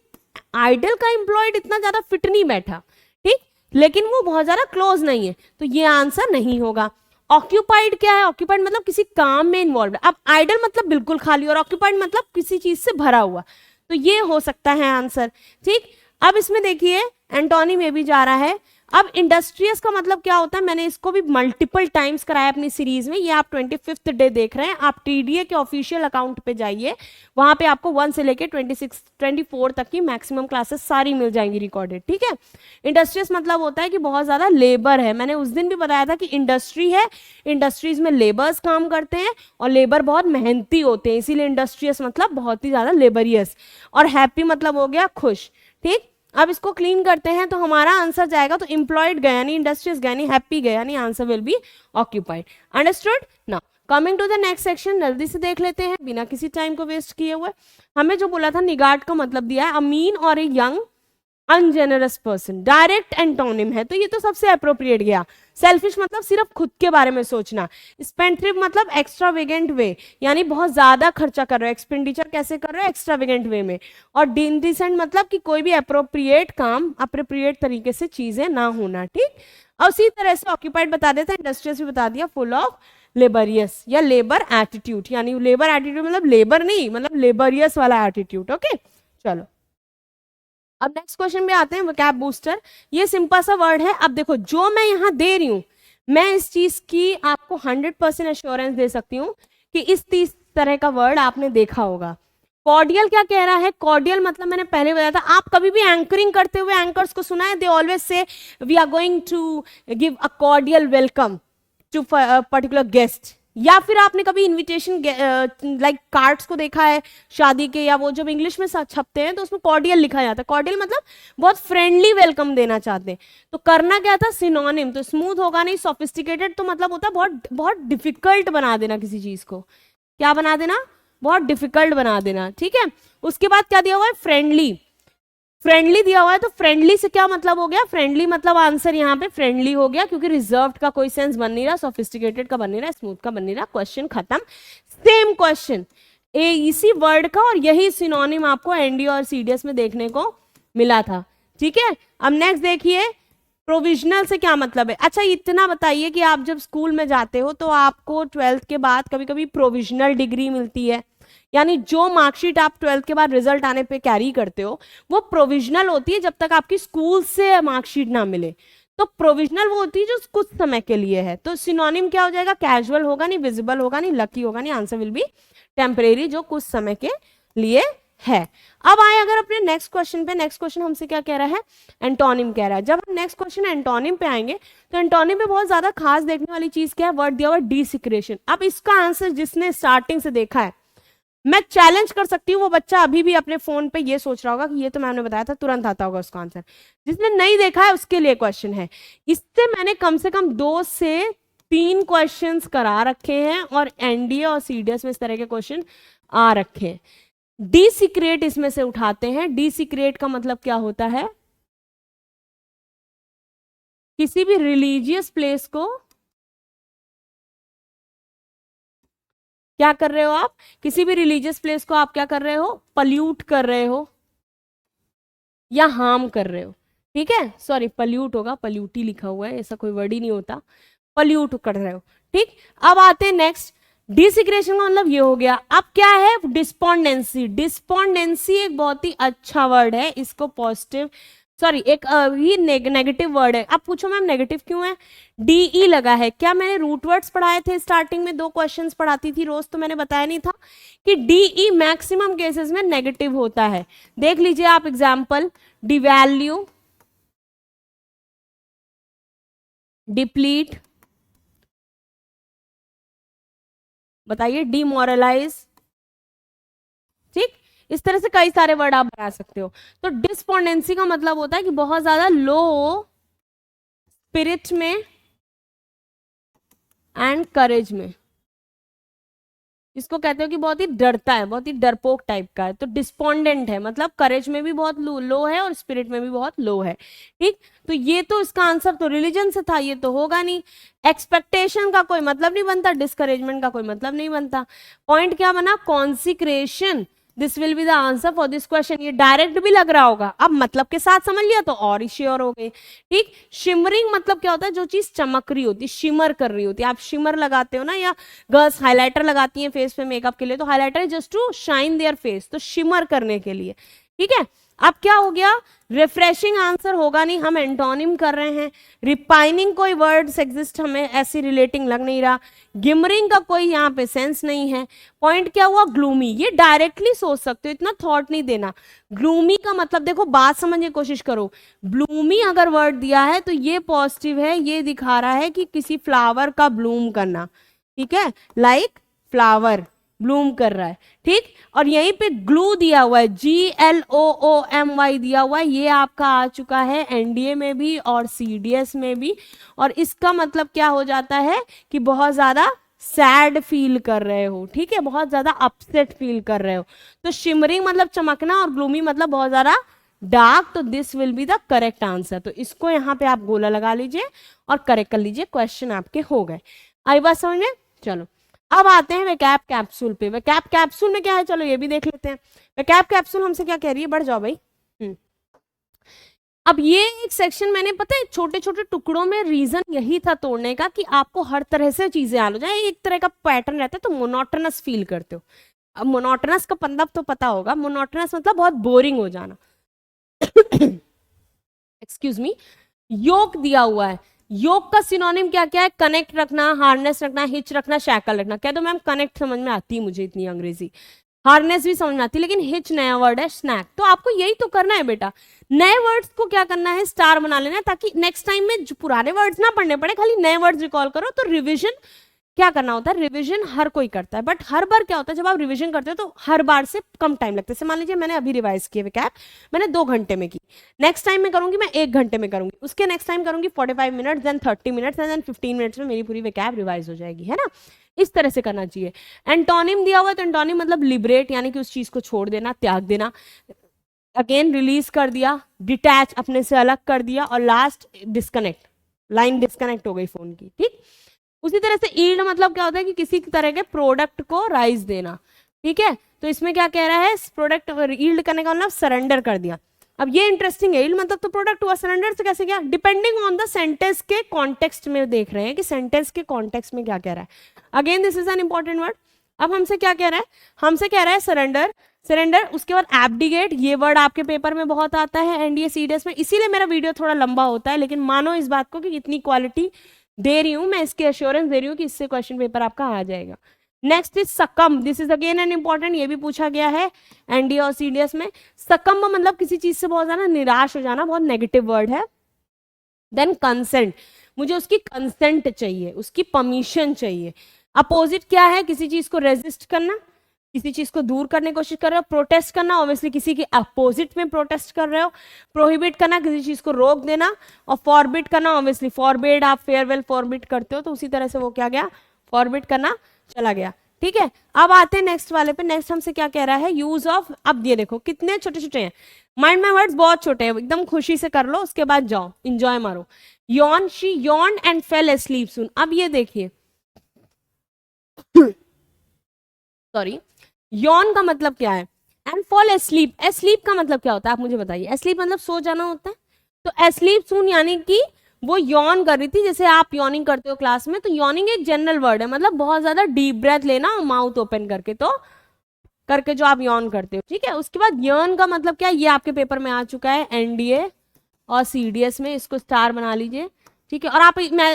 आइडल का एम्प्लॉयड इतना ज्यादा फिट नहीं बैठा, ठीक, लेकिन वो बहुत ज्यादा क्लोज नहीं है, तो ये आंसर नहीं होगा। ऑक्यूपाइड क्या है? ऑक्यूपाइड मतलब किसी काम में इन्वॉल्व है। अब आइडल मतलब बिल्कुल खाली और ऑक्यूपाइड मतलब किसी चीज से भरा हुआ, तो ये हो सकता है आंसर, ठीक। अब इसमें देखिए एंटोनिम में भी जा रहा है। अब इंडस्ट्रियस का मतलब क्या होता है, मैंने इसको भी मल्टीपल टाइम्स कराया अपनी सीरीज में, ये आप 25th डे देख रहे हैं। आप टीडीए के ऑफिशियल अकाउंट पे जाइए, वहां पे आपको 1 से लेके 24 तक की मैक्सिमम क्लासेस सारी मिल जाएंगी रिकॉर्डेड, ठीक है। इंडस्ट्रियस मतलब होता है कि बहुत ज्यादा लेबर है। मैंने उस दिन भी बताया था कि इंडस्ट्री है, इंडस्ट्रीज में लेबर्स काम करते हैं और लेबर बहुत मेहनती होते हैं, इसीलिए इंडस्ट्रियस मतलब बहुत ही ज्यादा लेबरियस। और हैप्पी मतलब हो गया खुश, ठीक। अब इसको क्लीन करते हैं तो हमारा आंसर जाएगा, तो एम्प्लॉयड गया नहीं, इंडस्ट्रियस गया नहीं, हैप्पी गया नहीं, answer will be occupied. Understood? Now coming to the next section, जल्दी से देख लेते हैं बिना किसी टाइम को वेस्ट किए हुए। हमें जो बोला था निगार्ड का मतलब दिया है, अ मीन और a young ungenerous person, direct antonym है, तो ये तो सबसे अप्रोप्रिएट गया। सेल्फिश मतलब सिर्फ खुद के बारे में सोचना। स्पेंडथ्रिफ्ट मतलब एक्स्ट्रावेगेंट वे, यानी बहुत ज्यादा खर्चा कर रहे हो, एक्सपेंडिचर कैसे कर रहे हो, एक्स्ट्रावेगेंट वे में। और इंडिसेंट मतलब कि कोई भी अप्रोप्रिएट काम अप्रोप्रिएट तरीके से चीजें ना होना, ठीक। और उसी तरह से ऑक्यूपाइड बता देता, इंडस्ट्रियस भी बता दिया, फुल ऑफ लेबरियस या लेबर एटीट्यूड, यानी लेबर एटीट्यूड मतलब लेबर नहीं, मतलब लेबरियस वाला एटीट्यूड, ओके। चलो अब नेक्स्ट क्वेश्चन में आते हैं, वोकैब बूस्टर। ये सिंपल सा वर्ड है। अब देखो जो मैं यहाँ दे रही हूँ, मैं इस चीज की आपको 100% एश्योरेंस दे सकती हूँ कि इस 30 तरह का वर्ड आपने देखा होगा। कॉर्डियल क्या कह रहा है? कॉर्डियल मतलब मैंने पहले बताया था, आप कभी भी एंकरिंग करते हुए एंकर्स को सुना है, they always say we are going to give a cordial welcome to particular guest. या फिर आपने कभी इनविटेशन लाइक कार्ड्स को देखा है शादी के, या वो जब इंग्लिश में छपते हैं तो उसमें कॉर्डियल लिखा जाता है। कॉर्डियल मतलब बहुत फ्रेंडली वेलकम देना चाहते हैं। तो करना क्या था, सिनोनिम। तो स्मूथ होगा नहीं, सोफिस्टिकेटेड तो मतलब होता है बहुत बहुत डिफिकल्ट बना देना किसी चीज को। क्या बना देना? बहुत डिफिकल्ट बना देना, ठीक है। उसके बाद क्या दिया हुआ है? फ्रेंडली। फ्रेंडली दिया हुआ है, तो फ्रेंडली से क्या मतलब हो गया? फ्रेंडली मतलब आंसर यहाँ पे फ्रेंडली हो गया, क्योंकि रिजर्व्ड का कोई सेंस बन नहीं रहा, सोफिस्टिकेटेड का बन नहीं रहा, स्मूथ का बन नहीं रहा। क्वेश्चन खत्म। सेम क्वेश्चन इसी वर्ड का, और यही सिनोनिम आपको एनडी और सीडीएस में देखने को मिला था, ठीक है। अब नेक्स्ट देखिए, प्रोविजनल से क्या मतलब है? अच्छा इतना बताइए कि आप जब स्कूल में जाते हो तो आपको 12th के बाद कभी कभी प्रोविजनल डिग्री मिलती है, यानी जो मार्कशीट आप 12th के बाद रिजल्ट आने पे कैरी करते हो वो प्रोविजनल होती है, जब तक आपकी स्कूल से मार्कशीट ना मिले। तो प्रोविजनल वो होती है जो कुछ समय के लिए है। तो सिनोनिम क्या हो जाएगा? कैजुअल होगा नहीं, विजिबल होगा नहीं, लकी होगा नहीं, आंसर विल बी टेम्परेरी, जो कुछ समय के लिए है। अब आए अगर अपने नेक्स्ट क्वेश्चन पे, नेक्स्ट क्वेश्चन हमसे क्या कह रहा है? एंटोनिम कह रहा है। जब हम नेक्स्ट क्वेश्चन एंटोनिम पे आएंगे तो एंटोनिम पे बहुत ज्यादा खास देखने वाली चीज क्या है? वर्ड दिया हुआ डिसिक्रेशन। अब इसका आंसर जिसने स्टार्टिंग से देखा है, मैं चैलेंज कर सकती हूँ वो बच्चा अभी भी अपने फोन पे ये सोच रहा होगा कि ये तो मैंने बताया था, तुरंत आता होगा उसका आंसर। जिसने नहीं देखा है उसके लिए क्वेश्चन है। इससे मैंने कम से कम 2 से 3 क्वेश्चंस करा रखे हैं और एनडीए और सीडीएस में इस तरह के क्वेश्चन आ रखे हैं। डिसिक्रेट इसमें से उठाते हैं। डिसिक्रेट का मतलब क्या होता है? किसी भी रिलीजियस प्लेस को क्या कर रहे हो आप? किसी भी रिलीजियस प्लेस को आप क्या कर रहे हो? पल्यूट कर रहे हो या हार्म कर रहे हो, ठीक है, सॉरी पल्यूट होगा, पल्यूटी लिखा हुआ है, ऐसा कोई वर्ड ही नहीं होता, पल्यूट कर रहे हो। ठीक, अब आते हैं नेक्स्ट, डिसिक्रेशन का मतलब ये हो गया। अब क्या है, डिस्पोंडेंसी। डिस्पोंडेंसी एक बहुत ही अच्छा वर्ड है, इसको पॉजिटिव सॉरी एक ये नेगेटिव वर्ड है। अब पूछो मैम नेगेटिव क्यों है, डीई लगा है। क्या मैंने रूट वर्ड्स पढ़ाए थे स्टार्टिंग में, 2 क्वेश्चंस पढ़ाती थी रोज, तो मैंने बताया नहीं था कि डीई मैक्सिमम केसेस में नेगेटिव होता है। देख लीजिए आप एग्जाम्पल, डिवैल्यू, डिप्लीट, बताइए डिमोरलाइज। ठीक, इस तरह से कई सारे वर्ड आप बना सकते हो। तो डिस्पोंडेंसी का मतलब होता है कि बहुत ज्यादा लो स्पिरिट में एंड करेज में, इसको कहते हो कि बहुत ही डरता है, बहुत ही डरपोक टाइप का है। तो डिस्पोंडेंट है मतलब करेज में भी बहुत लो है और स्पिरिट में भी बहुत लो है। ठीक, तो ये तो इसका आंसर तो रिलीजन से था, ये तो होगा नहीं। एक्सपेक्टेशन का कोई मतलब नहीं बनता, डिस्करेजमेंट का कोई मतलब नहीं बनता। पॉइंट क्या बना, consecration, this will be the answer for this question. ये डायरेक्ट भी लग रहा होगा, अब मतलब के साथ समझ लिया तो और ही श्योर हो गए। ठीक, शिमरिंग मतलब क्या होता है, जो चीज चमक रही होती, शिमर कर रही होती है। आप शिमर लगाते हो ना, या गर्ल्स हाइलाइटर लगाती हैं फेस पे मेकअप के लिए, तो highlighter just to shine their face, तो शिमर करने के लिए। ठीक है, अब क्या हो गया, रिफ्रेशिंग आंसर होगा नहीं, हम एंटोनिम कर रहे हैं। रिपाइनिंग कोई वर्ड्स एग्जिस्ट हमें ऐसी रिलेटिंग लग नहीं रहा। गिमरिंग का कोई यहाँ पे सेंस नहीं है। पॉइंट क्या हुआ, ग्लूमी, ये डायरेक्टली सोच सकते हो, इतना थॉट नहीं देना। ग्लूमी का मतलब देखो, बात समझने की कोशिश करो। ब्लूमी अगर वर्ड दिया है तो ये पॉजिटिव है, ये दिखा रहा है कि किसी फ्लावर का ब्लूम करना। ठीक है, लाइक फ्लावर ब्लूम कर रहा है। ठीक, और यहीं पे ग्लू दिया हुआ है, GLOOMY दिया हुआ है, ये आपका आ चुका है एनडीए में भी और सीडीएस में भी। और इसका मतलब क्या हो जाता है कि बहुत ज्यादा सैड फील कर रहे हो। ठीक है, बहुत ज्यादा अपसेट फील कर रहे हो। तो शिमरिंग मतलब चमकना और ग्लूमी मतलब बहुत ज्यादा डार्क। तो this will be the correct answer. तो इसको यहाँ पे आप गोला लगा लीजिए और करेक्ट कर लीजिए, क्वेश्चन आपके हो गए। आई बात समझ में? चलो अब आते हैं वेकैप कैप्सूल पे। वेकैप कैप्सूल में क्या है, चलो ये भी देख लेते हैं। वेकैप कैप्सूल हमसे क्या कह रही है, बढ़ जाओ भाई। अब ये एक सेक्शन मैंने पता है छोटे छोटे टुकड़ों में, रीजन यही था तोड़ने का कि आपको हर तरह से चीजें याद हो जाए, एक तरह का पैटर्न रहता है तो मोनोटोनस फील करते हो। अब मोनोटोनस का मतलब तो पता होगा, मोनोटोनस मतलब बहुत बोरिंग हो जाना। एक्सक्यूज मी, योक दिया हुआ है, योक का सिनोनिम क्या क्या है, कनेक्ट रखना, हार्नेस रखना, हिच रखना, शैकल रखना। कह दो मैम कनेक्ट समझ में आती है मुझे इतनी अंग्रेजी, हार्नेस भी समझ में आती है, लेकिन हिच नया वर्ड है, स्नैक। तो आपको यही तो करना है बेटा, नए वर्ड्स को क्या करना है, स्टार बना लेना है, ताकि नेक्स्ट टाइम में जो पुराने वर्ड्स ना पढ़ने पड़े, खाली नए वर्ड्स रिकॉल करो। तो रिविजन क्या करना होता है, रिवीजन हर कोई करता है, बट हर बार क्या होता है जब आप रिवीजन करते हो तो हर बार से कम टाइम लगता है। जैसे मान लीजिए मैंने अभी रिवाइज किया कैप, मैंने 2 घंटे में की, नेक्स्ट टाइम में करूंगी मैं 1 घंटे में करूंगी, उसके नेक्स्ट टाइम करूंगी 45 minutes, then 30 minutes, then 15 minutes में मेरी पूरी कैप रिवाइज हो जाएगी, है ना। इस तरह से करना चाहिए। एंटोनिम दिया हुआ है तो एंटोनिम मतलब लिबरेट, यानी कि उस चीज को छोड़ देना, त्याग देना। अगेन रिलीज कर दिया, डिटैच अपने से अलग कर दिया, और लास्ट डिस्कनेक्ट, लाइन डिस्कनेक्ट हो गई फोन की। ठीक, उसी तरह से ईल्ड मतलब क्या होता है कि किसी तरह के प्रोडक्ट को राइज देना। ठीक है, तो इसमें क्या कह रहा है, प्रोडक्ट ईल्ड करने का मतलब सरेंडर कर दिया। अब ये इंटरेस्टिंग है, ईल्ड मतलब तो प्रोडक्ट हुआ, सरेंडर से कैसे क्या, डिपेंडिंग ऑन द सेंटेंस के कॉन्टेक्स्ट में देख रहे हैं कि सेंटेंस के कॉन्टेक्स्ट में क्या कह रहा है। Again this is an important word. अब हमसे क्या कह रहा है, हमसे कह रहा है सरेंडर, सरेंडर, उसके बाद एब्डिगेट, ये वर्ड आपके पेपर में बहुत आता है एनडीए सीडीएस में, इसीलिए मेरा वीडियो थोड़ा लंबा होता है, लेकिन मानो इस बात को कि इतनी क्वालिटी दे रही हूं मैं, इसकी एश्योरेंस दे रही हूं कि इससे क्वेश्चन पेपर आपका आ जाएगा। नेक्स्ट इज सकम, this is again an important, ये भी पूछा गया है एनडीए और सीडीएस में। सकम मतलब किसी चीज से बहुत ज्यादा निराश हो जाना, बहुत नेगेटिव वर्ड है। देन कंसेंट, मुझे उसकी कंसेंट चाहिए, उसकी परमिशन चाहिए। अपोजिट क्या है, किसी चीज को रेजिस्ट करना, किसी चीज को दूर करने की कोशिश कर रहे हो। प्रोटेस्ट करना, ऑब्वियसली किसी के अपोजिट में प्रोटेस्ट कर रहे हो। प्रोहिबिट करना, किसी चीज को रोक देना। और फॉरबिड करना, ऑब्वियसली फॉरबिड आप फेयरवेल फॉरबिड करते हो, तो उसी तरह से वो क्या गया, फॉरबिड करना चला गया। ठीक है, अब आते हैं नेक्स्ट वाले पे। नेक्स्ट हमसे क्या कह रहा है, यूज ऑफ। अब ये देखो कितने छोटे छोटे हैं, माइंड माई वर्ड्स बहुत छोटे हैं, एकदम खुशी से कर लो, उसके बाद जाओ इंजॉय मारो। Yawn, she yawn and fell asleep soon. अब ये देखिए, सॉरी, यॉन का मतलब क्या है, एंड फॉल एस्लीप, एस्लीप का मतलब क्या होता है आप मुझे बताइए। एस्लीप मतलब सो जाना होता है, तो एस्लीप सून यानी कि वो यॉन कर रही थी, जैसे आप यॉनिंग करते हो क्लास में, तो यॉनिंग एक जनरल वर्ड है, मतलब बहुत ज्यादा डीप ब्रेथ लेना माउथ ओपन करके, तो करके जो आप यॉन करते हो, ठीक है। उसके बाद यर्न का मतलब क्या है, ये आपके पेपर में आ चुका है एनडीए और सीडीएस में, इसको स्टार बना लीजिए, ठीक है। और आप मैं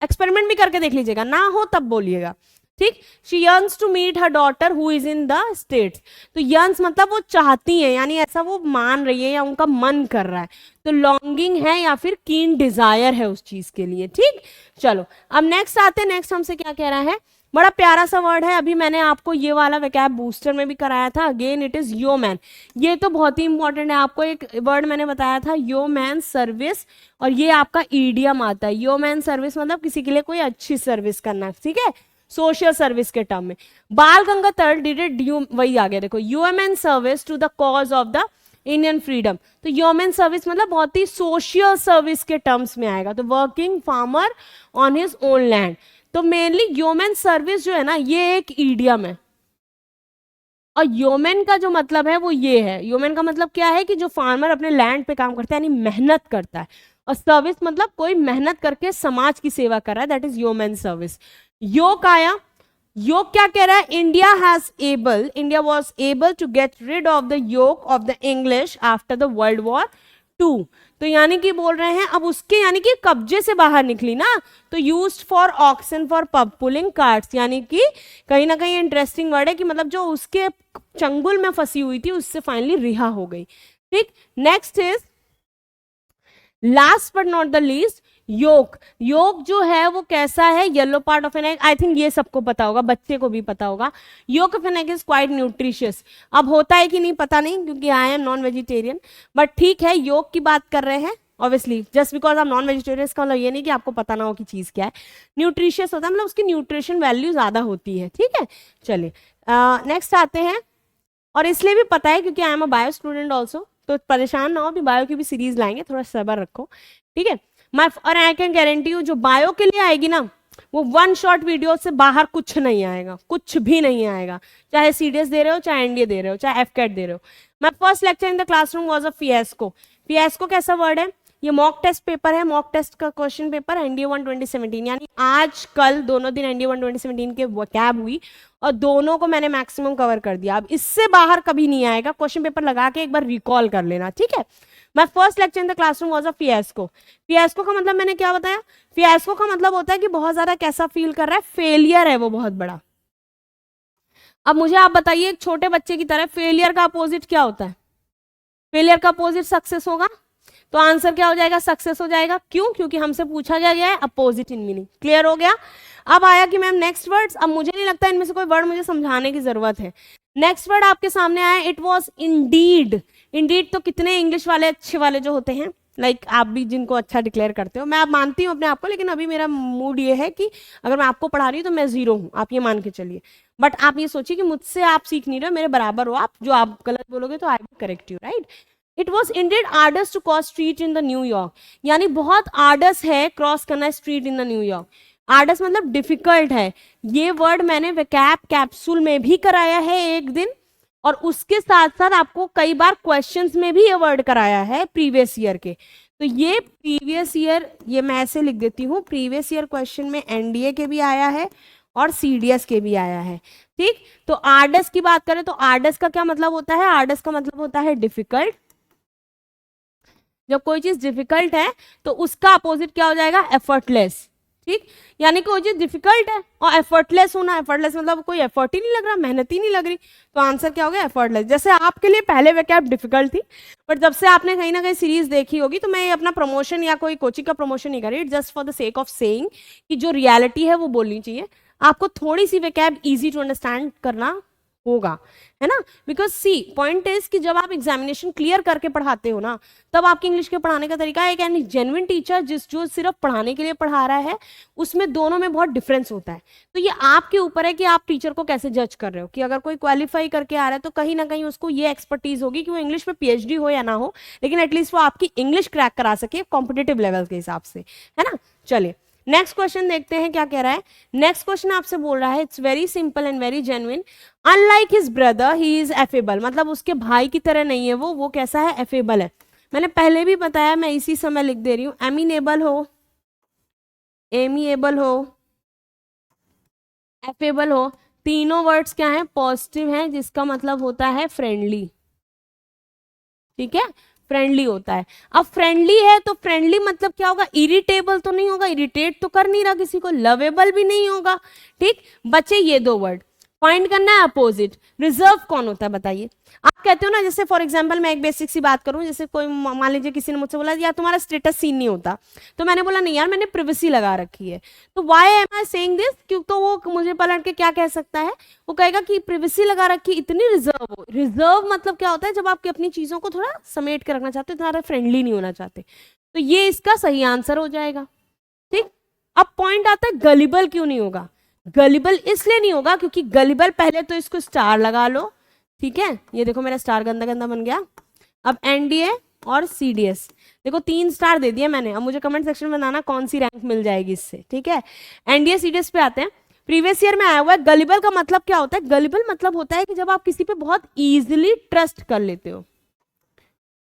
एक्सपेरिमेंट भी करके देख लीजिएगा, ना हो तब बोलिएगा, ठीक। She yearns to meet her daughter who is in the States, तो यर्न्स मतलब वो चाहती है, यानी ऐसा वो मान रही है या उनका मन कर रहा है, तो लॉन्गिंग है या फिर कीन डिजायर है उस चीज के लिए, ठीक। चलो अब नेक्स्ट आते हैं, नेक्स्ट हमसे क्या कह रहा है, बड़ा प्यारा सा वर्ड है, अभी मैंने आपको ये वाला वैकैब बूस्टर में भी कराया था, अगेन इट इज योमैन, ये तो बहुत ही इंपॉर्टेंट है, आपको एक वर्ड मैंने बताया था योमैन सर्विस, और ये आपका ईडियम आता है, योमैन सर्विस मतलब किसी के लिए कोई अच्छी सर्विस करना, ठीक है, सोशल सर्विस के टर्म में। बाल गंगाधर डिड इट, वही आ गया देखो, human service to the cause of the Indian freedom, तो ह्यूमन सर्विस मतलब बहुत ही सोशल सर्विस के टर्म्स में आएगा, तो working farmer on his own land, तो मेनली ह्यूमन सर्विस जो है ना, ये एक ईडियम है, और ह्यूमन का जो मतलब है वो ये है, ह्यूमन का मतलब क्या है कि जो फार्मर अपने लैंड पे काम करता है, यानी मेहनत करता है, और सर्विस मतलब कोई मेहनत करके समाज की सेवा कर रहा है, दैट इज ह्यूमन सर्विस। योग आया, योग क्या कह रहा है, India was able to get rid of the yoke of the English after the world war two, तो यानी कि बोल रहे हैं अब उसके यानी कि कब्जे से बाहर निकली ना, तो used for auction for pub pulling cards, यानी कि कहीं ना कहीं इंटरेस्टिंग वर्ड है कि मतलब जो उसके चंगुल में फंसी हुई थी उससे फाइनली रिहा हो गई, ठीक। Next is last but not the least, योग, योग जो है वो कैसा है, yellow part of an egg, I think ये सबको पता होगा, बच्चे को भी पता होगा, योग of an egg is quite nutritious, अब होता है कि नहीं पता नहीं, क्योंकि I am non vegetarian, but ठीक है, योग की बात कर रहे हैं, ऑब्वियसली जस्ट बिकॉज आप नॉन वेजिटेरियन, इसका मतलब ये नहीं कि आपको पता ना हो कि चीज क्या है, न्यूट्रिशियस होता है मतलब उसकी न्यूट्रिशन वैल्यू ज्यादा होती है, ठीक है। चलिए नेक्स्ट आते हैं, और इसलिए भी पता है क्योंकि I am a bio student also, तो परेशान ना हो, भी बायो की भी सीरीज लाएंगे, थोड़ा सब्र रखो, ठीक है। और आई कैन गारंटी यू जो बायो के लिए आएगी ना, वो वन शॉट वीडियो से बाहर कुछ नहीं आएगा, कुछ भी नहीं आएगा, चाहे सीडीएस दे रहे हो, चाहे एनडीए दे रहे हो, चाहे एफकेट दे रहे हो। My first lecture in the classroom was a fiasco, fiasco कैसा वर्ड है, ये मॉक टेस्ट पेपर है, मॉक टेस्ट का क्वेश्चन पेपर एनडीए 1 2017, यानी आज कल दोनों दिन एनडीए 1 2017 के वोकैब हुई, और दोनों को मैंने मैक्सिमम कवर कर दिया, अब इससे बाहर कभी नहीं आएगा, क्वेश्चन पेपर लगा के एक बार रिकॉल कर लेना, ठीक है। My first lecture in the classroom was a fiasco, fiasco का मतलब मैंने क्या बताया, फियास्को का मतलब होता है कि बहुत ज्यादा कैसा फील कर रहा है, फेलियर है वो बहुत बड़ा। अब मुझे आप बताइए एक छोटे बच्चे की तरह, फेलियर का अपोजिट क्या होता है, फेलियर का अपोजिट सक्सेस होगा, तो आंसर क्या हो जाएगा, सक्सेस हो जाएगा, क्यों, क्योंकि हमसे पूछा गया है अपोजिट इन मीनिंग, क्लियर हो गया। अब आया कि मैम नेक्स्ट वर्ड्स, अब मुझे नहीं लगता इनमें से कोई वर्ड मुझे समझाने की जरूरत है, नेक्स्ट वर्ड आपके सामने आया, इट वॉज इंडीड, इंडीड तो कितने इंग्लिश वाले अच्छे वाले जो होते हैं, लाइक आप भी जिनको अच्छा डिक्लेयर करते हो, मैं आप मानती हूँ अपने आप को, लेकिन अभी मेरा मूड ये है कि अगर मैं आपको पढ़ा रही हूँ तो मैं जीरो हूँ, आप ये मान के चलिए, बट आप ये सोचिए कि मुझसे आप सीख नहीं रहे हो, मेरे बराबर हो आप, जो आप गलत बोलोगे तो I will correct you, right. It was indeed arduous to cross street in the New York, यानी बहुत आर्डस है क्रॉस करना street in the New York, arduous मतलब डिफिकल्ट है, ये वर्ड मैंने वैकैब कैप्सूल में भी कराया है एक दिन, और उसके साथ साथ आपको कई बार क्वेश्चंस में भी ये वर्ड कराया है प्रीवियस ईयर के, तो ये प्रीवियस ईयर, ये मैं ऐसे लिख देती हूँ, प्रीवियस ईयर क्वेश्चन में एनडीए के भी आया है और सीडीएस के भी आया है, ठीक। तो आर्डस की बात करें तो आर्डस का क्या मतलब होता है, आर्डस का मतलब होता है डिफिकल्ट, जब कोई चीज डिफिकल्ट है तो उसका अपोजिट क्या हो जाएगा, एफर्टलेस, ठीक। यानी कोई चीज डिफिकल्ट है और एफर्टलेस होना, एफर्टलेस मतलब कोई एफर्ट ही नहीं लग रहा, मेहनत ही नहीं लग रही, तो आंसर क्या हो गया, एफर्टलेस। जैसे आपके लिए पहले वैकैब डिफिकल्ट थी, बट जब से आपने कहीं ना कहीं सीरीज देखी होगी, तो मैं अपना प्रमोशन या कोई कोचिंग का प्रमोशन नहीं कर रही, just for the sake of saying कि जो रियलिटी है वो बोलनी चाहिए, आपको थोड़ी सी वैकैब इजी टू अंडरस्टैंड करना होगा, है ना, बिकॉज सी पॉइंट इज कि जब आप एग्जामिनेशन क्लियर करके पढ़ाते हो ना, तब आपके इंग्लिश के पढ़ाने का तरीका है, एक जेन्युइन टीचर जो सिर्फ पढ़ाने के लिए पढ़ा रहा है, उसमें दोनों में बहुत डिफरेंस होता है, तो ये आपके ऊपर है कि आप टीचर को कैसे जज कर रहे हो, कि अगर कोई क्वालिफाई करके आ रहा है तो कहीं ना कहीं उसको ये एक्सपर्टीज होगी कि वो इंग्लिश में पीएचडी हो या ना हो, लेकिन एटलीस्ट वो आपकी इंग्लिश क्रैक करा सके कॉम्पिटेटिव लेवल के हिसाब से, है ना। चलिए नेक्स्ट क्वेश्चन देखते हैं क्या कह रहा है, नेक्स्ट क्वेश्चन आपसे बोल रहा है, it's very simple and very genuine, unlike his brother he is affable, मतलब उसके भाई की तरह नहीं है वो कैसा है, एफेबल है, मैंने पहले भी बताया, मैं इसी समय लिख दे रही हूँ, एमिनेबल हो, एमिएबल हो, एफेबल हो, तीनों वर्ड्स क्या हैं, पॉजिटिव हैं, जिसका मतलब होता है फ्रेंडली। ठीक है, फ्रेंडली होता है। अब फ्रेंडली है तो फ्रेंडली मतलब क्या होगा, इरिटेबल तो नहीं होगा, इरिटेट तो कर नहीं रहा किसी को, लवेबल भी नहीं होगा। ठीक, बचे ये दो वर्ड, फाइंड करना है अपोजिट। रिजर्व कौन होता है बताइए? आप कहते हो ना, जैसे फॉर एग्जांपल मैं एक बेसिक सी बात करूं, जैसे कोई मान लीजिए किसी ने मुझसे बोला यार तुम्हारा स्टेटस सीन नहीं होता, तो मैंने बोला नहीं यार मैंने प्रिवेसी लगा रखी है। तो why am I saying this, क्यों? तो वो मुझे पलट के क्या कह सकता है, वो कहेगा कि प्रिवेसी लगा रखी, इतनी रिजर्व हो। रिजर्व मतलब क्या होता है, जब आप अपनी चीजों को थोड़ा समेट के रखना चाहते हो, तुम्हारा फ्रेंडली नहीं होना चाहते। तो ये इसका सही आंसर हो जाएगा। ठीक, अब पॉइंट आता है गलिबल क्यों नहीं होगा। गलिबल इसलिए नहीं होगा क्योंकि गलिबल, पहले तो इसको स्टार लगा लो। ठीक है, ये देखो मेरा स्टार गंदा गंदा बन गया। अब एनडीए और सीडीएस, देखो 3 स्टार दे दिए मैंने। अब मुझे कमेंट सेक्शन में बताना कौन सी रैंक मिल जाएगी इससे। ठीक है, एनडीए सीडीएस पे आते हैं। प्रीवियस ईयर में आया हुआ है। गलिबल का मतलब क्या होता है? गलिबल मतलब होता है कि जब आप किसी पे बहुत इजीली ट्रस्ट कर लेते हो।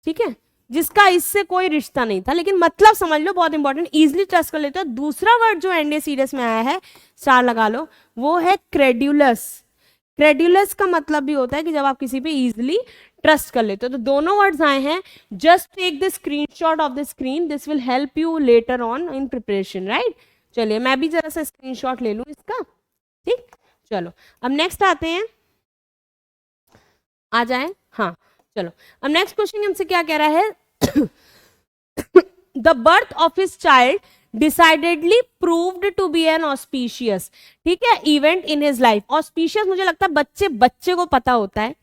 ठीक है, जिसका इससे कोई रिश्ता नहीं था, लेकिन मतलब समझ लो, बहुत इंपॉर्टेंट, इजीली ट्रस्ट कर लेते हो। दूसरा वर्ड जो एनडीए सीडीएस में आया है, स्टार लगा लो, वो है क्रेड्यूलस। क्रेड्यूलस का मतलब भी होता है कि जब आप किसी पे इजीली ट्रस्ट कर लेते हो। तो दोनों वर्ड्स आए हैं। Just take the screenshot of the screen, this will help you later on in preparation, right. चलिए मैं भी जरा सा स्क्रीनशॉट ले लूं इसका। ठीक, चलो अब नेक्स्ट आते हैं, आ जाए। हाँ चलो, अब नेक्स्ट क्वेश्चन हमसे क्या कह रहा है? The birth of his child decidedly proved to be an auspicious, ठीक है, event in his life. Auspicious मुझे लगता है बच्चे को पता होता है।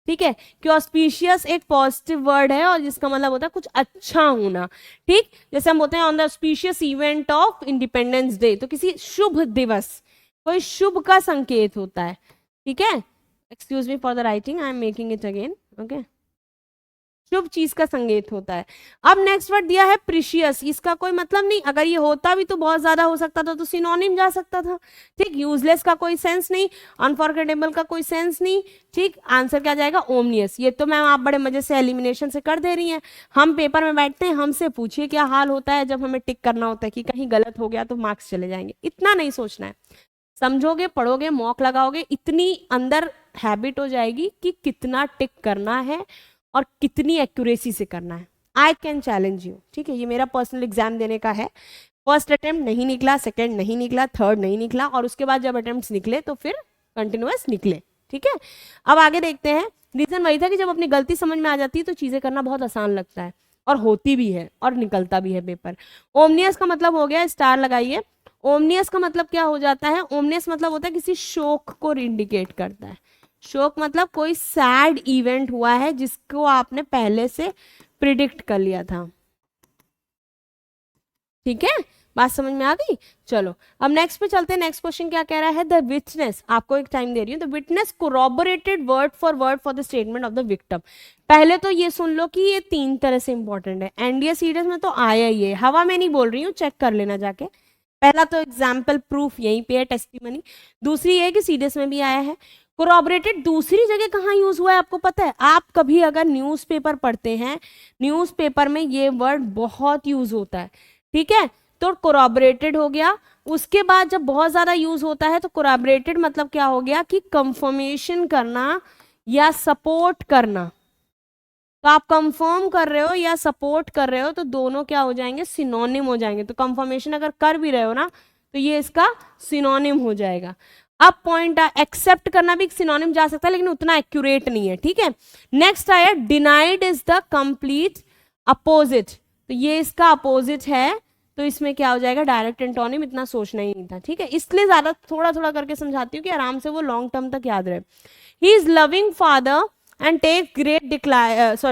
ठीक है, कि ऑस्पिशियस एक पॉजिटिव वर्ड है और जिसका मतलब होता है कुछ अच्छा होना। ठीक, जैसे हम बोलते हैं on the auspicious event of independence day, तो किसी शुभ दिवस, कोई शुभ का संकेत होता है। ठीक है, excuse me for the writing, I am making it again. Okay, शुभ चीज का संकेत होता है। अब नेक्स्ट वर्ड दिया है प्रीशियस, इसका कोई मतलब नहीं। अगर ये होता भी तो बहुत ज्यादा हो सकता था, तो सिनोनिम जा सकता था। ठीक, यूजलेस का कोई सेंस नहीं, अनफॉरगेटेबल का कोई सेंस नहीं। ठीक, आंसर क्या जाएगा? ओमनियस। ये तो मैम आप बड़े मजे से एलिमिनेशन से कर दे रही हैं। हम पेपर में बैठते हैं, हमसे पूछिए क्या हाल होता है जब हमें टिक करना होता है कि कहीं गलत हो गया तो मार्क्स चले जाएंगे। इतना नहीं सोचना है, समझोगे, पढ़ोगे, मॉक लगाओगे, इतनी अंदर हैबिट हो जाएगी कि कितना टिक करना है और कितनी एक्यूरेसी से करना है। I can challenge you. ठीक है, ये मेरा पर्सनल एग्जाम देने का है। फर्स्ट अटेम्प्ट नहीं निकला, सेकंड नहीं निकला, थर्ड नहीं निकला, और उसके बाद जब अटेम्प्ट्स निकले तो फिर कंटिन्यूअस निकले। ठीक है, अब आगे देखते हैं। रीजन वही था कि जब अपनी गलती समझ में आ जाती है तो चीजें करना बहुत आसान लगता है, और होती भी है और निकलता भी है पेपर। ओमनियस का मतलब हो गया, स्टार लगाइए। ओमनियस का मतलब क्या हो जाता है? ओमनियस मतलब होता है किसी शोक को इंडिकेट करता है। शोक मतलब कोई सैड इवेंट हुआ है जिसको आपने पहले से प्रिडिक्ट कर लिया था। ठीक है, बात समझ में आ गई? चलो अब नेक्स्ट पे चलते हैं। नेक्स्ट क्वेश्चन क्या कह रहा है? द विटनेस, आपको एक टाइम दे रही हूँ। The witness corroborated word for the statement of the victim. पहले तो ये सुन लो कि ये 3 तरह से इंपॉर्टेंट है। एनडीए सीडीएस में तो आया ही है, हवा में नहीं बोल रही हूँ, चेक कर लेना जाके। पहला तो एग्जाम्पल प्रूफ यहीं पे है, टेस्टिमनी। दूसरी है कि सीडीएस में भी आया है। कोरोबरेटेड दूसरी जगह कहाँ यूज हुआ है आपको पता है? आप कभी अगर न्यूज़पेपर पढ़ते हैं, न्यूज़पेपर में ये वर्ड बहुत यूज होता है। ठीक है, तो कोरोबरेटेड हो गया। उसके बाद जब बहुत ज्यादा यूज होता है तो कोरोबरेटेड मतलब क्या हो गया कि कंफर्मेशन करना या सपोर्ट करना। तो आप कंफर्म कर रहे हो या सपोर्ट कर रहे हो तो दोनों क्या हो जाएंगे? सिनोनिम हो जाएंगे। तो कंफर्मेशन अगर कर भी रहे हो ना तो ये इसका सिनोनिम हो जाएगा। अब पॉइंट एक्सेप्ट करना भी सिनोनिम जा सकता है, लेकिन उतना एक्यूरेट नहीं है। ठीक है, नेक्स्ट आया denied is the complete opposite, तो ये इसका अपोजिट है। तो इसमें क्या हो जाएगा? Direct antonym. इतना सोचना ही नहीं था। ठीक है, इसलिए ज्यादा थोड़ा थोड़ा करके समझाती हूँ कि आराम से वो लॉन्ग टर्म तक याद रहे। He is loving father and take great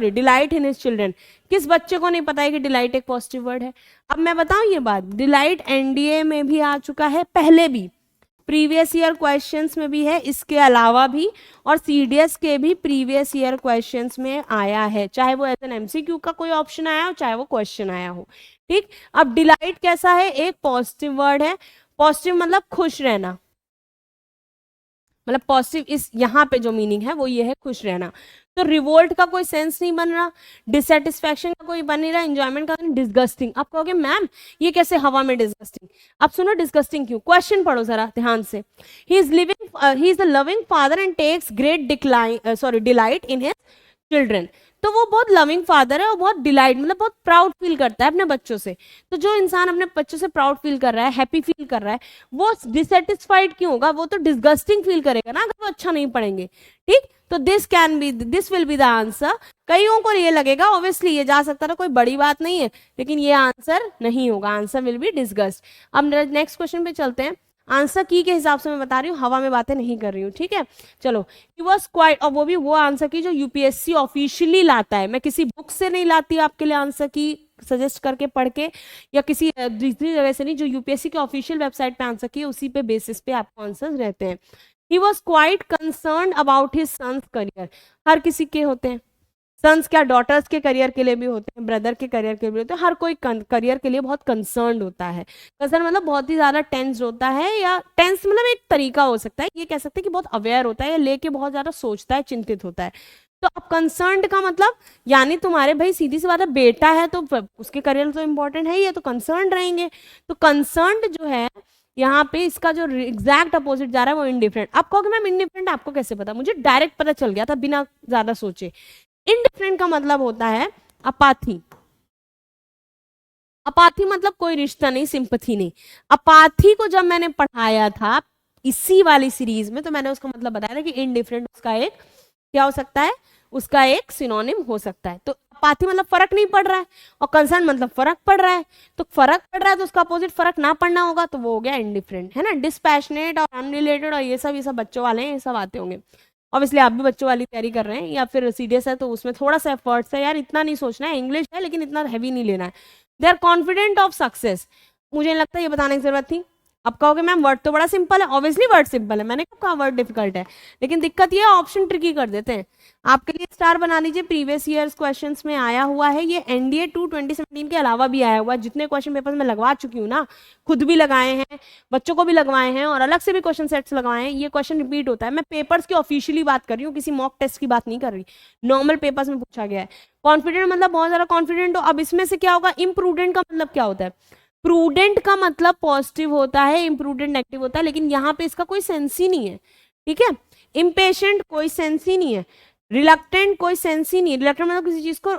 delight in his children. किस बच्चे को नहीं पता है कि डिलाइट एक पॉजिटिव वर्ड है? अब मैं बताऊं ये बात, डिलाइट एनडीए में भी आ चुका है पहले भी, प्रीवियस ईयर क्वेश्चंस में भी है, इसके अलावा भी, और सीडीएस के भी प्रीवियस ईयर क्वेश्चंस में आया है, चाहे वो एज एन एमसीक्यू का कोई ऑप्शन आया हो, चाहे वो क्वेश्चन आया हो। ठीक, अब डिलाइट कैसा है? एक पॉजिटिव वर्ड है। पॉजिटिव मतलब खुश रहना। मतलब पॉजिटिव इस यहाँ पे जो मीनिंग है वो ये है खुश रहना। तो रिवोल्ट का कोई सेंस नहीं बन रहा, डिससेटिस्फैक्शन का कोई बन नहीं रहा, एंजॉयमेंट का, डिस्गस्टिंग। आप कहोगे मैम ये कैसे हवा में डिस्गस्टिंग? आप सुनो डिस्गस्टिंग क्यों, क्वेश्चन पढ़ो जरा ध्यान से। He is a loving father and takes great delight in his children. तो वो बहुत लविंग फादर है और बहुत डिलाइट मतलब बहुत प्राउड फील करता है अपने बच्चों से। तो जो इंसान अपने बच्चों से प्राउड फील कर रहा है, हैप्पी फील कर रहा है, वो डिससेटिस्फाइड क्यों होगा? वो तो डिसगस्टिंग फील करेगा ना अगर वो अच्छा नहीं पढ़ेंगे। ठीक, तो this will be the answer. कईयों को ये लगेगा ऑब्वियसली ये जा सकता था, कोई बड़ी बात नहीं है, लेकिन ये आंसर नहीं होगा, आंसर विल बी डिसगस्ट। अब नेक्स्ट क्वेश्चन पे चलते हैं। आंसर की के हिसाब से मैं बता रही हूँ, हवा में बातें नहीं कर रही हूँ, ठीक है। चलो, ही वॉज क्वाइट, और वो भी वो आंसर की जो यूपीएससी ऑफिशियली लाता है। मैं किसी बुक से नहीं लाती आपके लिए आंसर की सजेस्ट करके पढ़ के, या किसी दूसरी जगह से नहीं, जो यूपीएससी के ऑफिशियल वेबसाइट पे आंसर की उसी पे बेसिस पे आपको आंसर्स रहते हैं। He was quite concern about his sons career. हर किसी के होते हैं सन्स, क्या डॉटर्स के करियर के लिए भी होते हैं, ब्रदर के करियर के लिए भी होते हैं, हर कोई करियर के लिए बहुत कंसर्न होता है। कंसर्न मतलब बहुत ही ज्यादा टेंस होता है, या टेंस मतलब एक तरीका हो सकता है, ये कह सकते हैं कि बहुत अवेयर होता है या लेके बहुत ज्यादा सोचता है, चिंतित होता है। तो अब कंसर्न का मतलब यानी तुम्हारे भाई सीधी सी बात है, बेटा है तो उसके करियर तो इंपॉर्टेंट है ही है, तो कंसर्न रहेंगे। तो कंसर्न जो है यहाँ पे इसका जो एग्जैक्ट अपोजिट जा रहा है वो इंडिफरेंट। आप कहोगे मैम इंडिफरेंट आपको कैसे पता? मुझे डायरेक्ट पता चल गया था बिना ज्यादा सोचे। इनडिफरेंट का मतलब होता है अपाथी। अपाथी मतलब कोई रिश्ता नहीं, सिंपथी नहीं। अपाथी को जब मैंने पढ़ाया था इसी वाली सीरीज में, तो मैंने उसका मतलब बताया था कि इनडिफरेंट उसका एक क्या हो सकता है, उसका एक सिनोनिम हो सकता है। तो अपाथी मतलब फर्क नहीं पड़ रहा है, और कंसर्न मतलब फर्क पड़ रहा है। तो फर्क पड़ रहा है तो उसका अपोजिट फर्क ना पड़ना होगा, तो वो हो गया इनडिफरेंट, है ना। डिस्पैशनेट और अनरिलेटेड और ये सब बच्चों वाले हैं, ये सब आते होंगे। ऑब्वियसली आप भी बच्चों वाली तैयारी कर रहे हैं या फिर सीडीएस है, तो उसमें थोड़ा सा एफर्ट्स है यार, इतना नहीं सोचना है, इंग्लिश है लेकिन इतना हैवी नहीं लेना है। They are confident of success. मुझे नहीं लगता ये बताने की जरूरत थी। अब कहोगे मैम वर्ड तो बड़ा सिंपल है, ऑब्वियसली वर्ड सिंपल है, मैंने कब कहा वर्ड डिफिकल्ट है, लेकिन दिक्कत ये ऑप्शन ट्रिकी कर देते हैं। आपके लिए स्टार बना लीजिए, प्रीवियस ईयर्स क्वेश्चंस में आया हुआ है, ये एनडीए 2 2017 के अलावा भी आया हुआ है। जितने क्वेश्चन पेपर में लगवा चुकी हूँ ना, खुद भी लगाए हैं, बच्चों को भी लगवाए हैं, और अलग से भी क्वेश्चन सेट्स लगवाए हैं, ये क्वेश्चन रिपीट होता है। मैं पेपर्स की ऑफिशियली बात कर रही हूँ, किसी मॉक टेस्ट की बात नहीं कर रही, नॉर्मल पेपर्स में पूछा गया है। कॉन्फिडेंट मतलब बहुत ज्यादा कॉन्फिडेंट हो। अब इसमें से क्या होगा, इम्प्रूडेंट का मतलब क्या होता है? प्रूडेंट का मतलब पॉजिटिव होता है, इम्प्रूडेंट नेगेटिव होता है, लेकिन यहाँ पे इसका कोई सेंस ही नहीं है, ठीक है। इम्पेशेंट कोई सेंस ही नहीं है, रिलक्टेंट कोई सेंस ही नहीं है। रिलक्टेंट मतलब किसी चीज को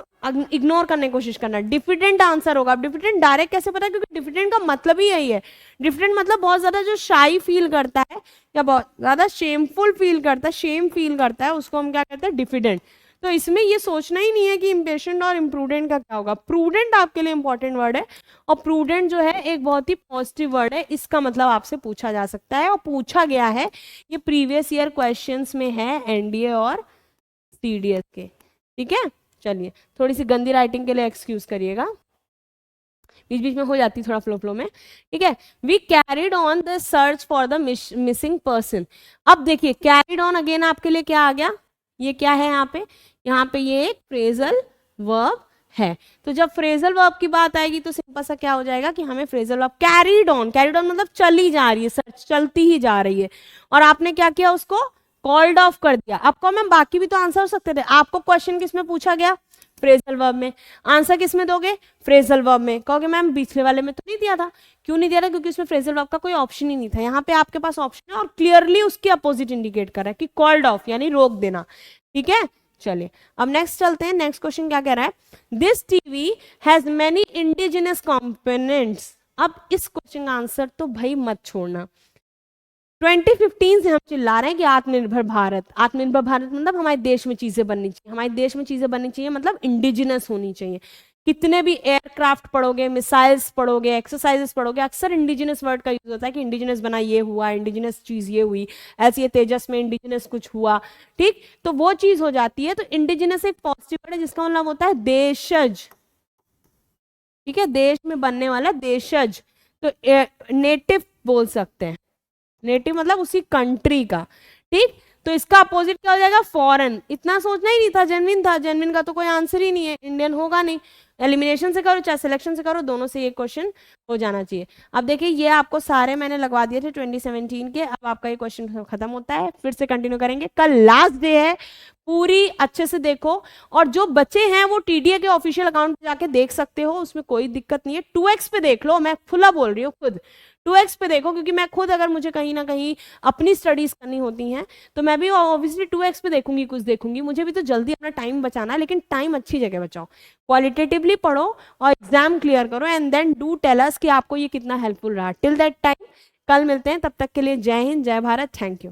इग्नोर करने की कोशिश करना। डिफिडेंट आंसर होगा। अब डिफिडेंट डायरेक्ट कैसे पता? क्योंकि डिफिडेंट का मतलब ही यही है। डिफिडेंट मतलब बहुत ज्यादा जो शाई फील करता है या बहुत ज्यादा शेमफुल फील करता है, शेम फील करता है, उसको हम क्या कहते हैं? डिफिडेंट। तो इसमें ये सोचना ही नहीं है कि इम्पेशेंट और इम्प्रूडेंट का क्या होगा। प्रूडेंट आपके लिए इंपॉर्टेंट वर्ड है, और प्रूडेंट जो है एक बहुत ही पॉजिटिव वर्ड है, इसका मतलब आपसे पूछा जा सकता है और पूछा गया है। ये प्रीवियस ईयर क्वेश्चंस में है एनडीए और सीडीएस के, ठीक है। चलिए, थोड़ी सी गंदी राइटिंग के लिए एक्सक्यूज करिएगा, बीच बीच में हो जाती थोड़ा फ्लो में, ठीक है। We carried on the search for the missing person. अब देखिए कैरिड ऑन अगेन आपके लिए क्या आ गया, ये क्या है यहाँ पे ये एक फ्रेजल वर्ब है। तो जब फ्रेजल वर्ब की बात आएगी तो सिंपल सा क्या हो जाएगा कि हमें फ्रेजल वर्ब कैरिड ऑन मतलब चली जा रही है, सर्च चलती ही जा रही है, और आपने क्या किया, उसको कॉल्ड ऑफ कर दिया। आपको मैम बाकी भी तो आंसर हो सकते थे। आपको क्वेश्चन किसमें पूछा गया? फ्रेजल वर्ब में। आंसर किसमें दोगे? फ्रेजल वर्ब में। कहोगे मैम पिछले वाले में तो नहीं दिया था। क्यों नहीं दिया था? क्योंकि उसमें फ्रेजल वर्ब का कोई ऑप्शन ही नहीं था। यहाँ पे आपके पास ऑप्शन है और क्लियरली उसके अपोजिट इंडिकेट कर रहा है कि कॉल्ड ऑफ यानी रोक देना, ठीक है। चलिए अब नेक्स्ट चलते हैं। नेक्स्ट क्वेश्चन क्या कह रहा है? This TV has many indigenous components. अब इस क्वेश्चन का आंसर तो भाई मत छोड़ना। 2015 से हम चिल्ला रहे हैं कि आत्मनिर्भर भारत, आत्मनिर्भर भारत मतलब हमारे देश में चीजें बननी चाहिए, हमारे देश में चीजें बननी चाहिए मतलब इंडिजिनस होनी चाहिए। कितने भी एयरक्राफ्ट पढ़ोगे, मिसाइल्स पढ़ोगे, एक्सरसाइजेस पढ़ोगे, अक्सर इंडिजिनस वर्ड का यूज होता है कि इंडिजिनस बना, ये हुआ, इंडिजिनस चीज ये हुई, ऐसे ये तेजस में इंडिजिनस कुछ हुआ, ठीक। तो वो चीज हो जाती है। तो इंडिजिनस एक पॉजिटिव वर्ड है जिसका मतलब होता है देशज, ठीक है, देश में बनने वाला देशज। तो नेटिव बोल सकते हैं, नेटिव मतलब उसी कंट्री का, ठीक। तो इसका अपोजिट क्या हो जाएगा, फॉरेन। इतना सोचना ही नहीं था, जेनविन था, जेनविन का तो कोई आंसर ही नहीं है, इंडियन होगा नहीं। एलिमिनेशन से करो चाहे सिलेक्शन से करो, दोनों से ये क्वेश्चन हो जाना चाहिए। अब देखिए ये आपको सारे मैंने लगवा दिए थे 2017 के। अब आपका ये क्वेश्चन खत्म होता है, फिर से कंटिन्यू करेंगे, कल लास्ट डे है, पूरी अच्छे से देखो। और जो बच्चे हैं वो टीडीए के ऑफिशियल अकाउंट पे जाके देख सकते हो, उसमें कोई दिक्कत नहीं है। 2x पे देख लो, मैं खुला बोल रही हूँ, खुद 2x पे देखो, क्योंकि मैं खुद अगर मुझे कहीं ना कहीं अपनी स्टडीज करनी होती हैं तो मैं भी ऑब्वियसली 2x पे देखूंगी, कुछ देखूंगी, मुझे भी तो जल्दी अपना टाइम बचाना है, लेकिन टाइम अच्छी जगह बचाओ, क्वालिटेटिवली पढ़ो और एग्जाम क्लियर करो, and then do tell us कि आपको ये कितना हेल्पफुल रहा। टिल दैट टाइम कल मिलते हैं, तब तक के लिए जय हिंद, जय भारत, थैंक यू।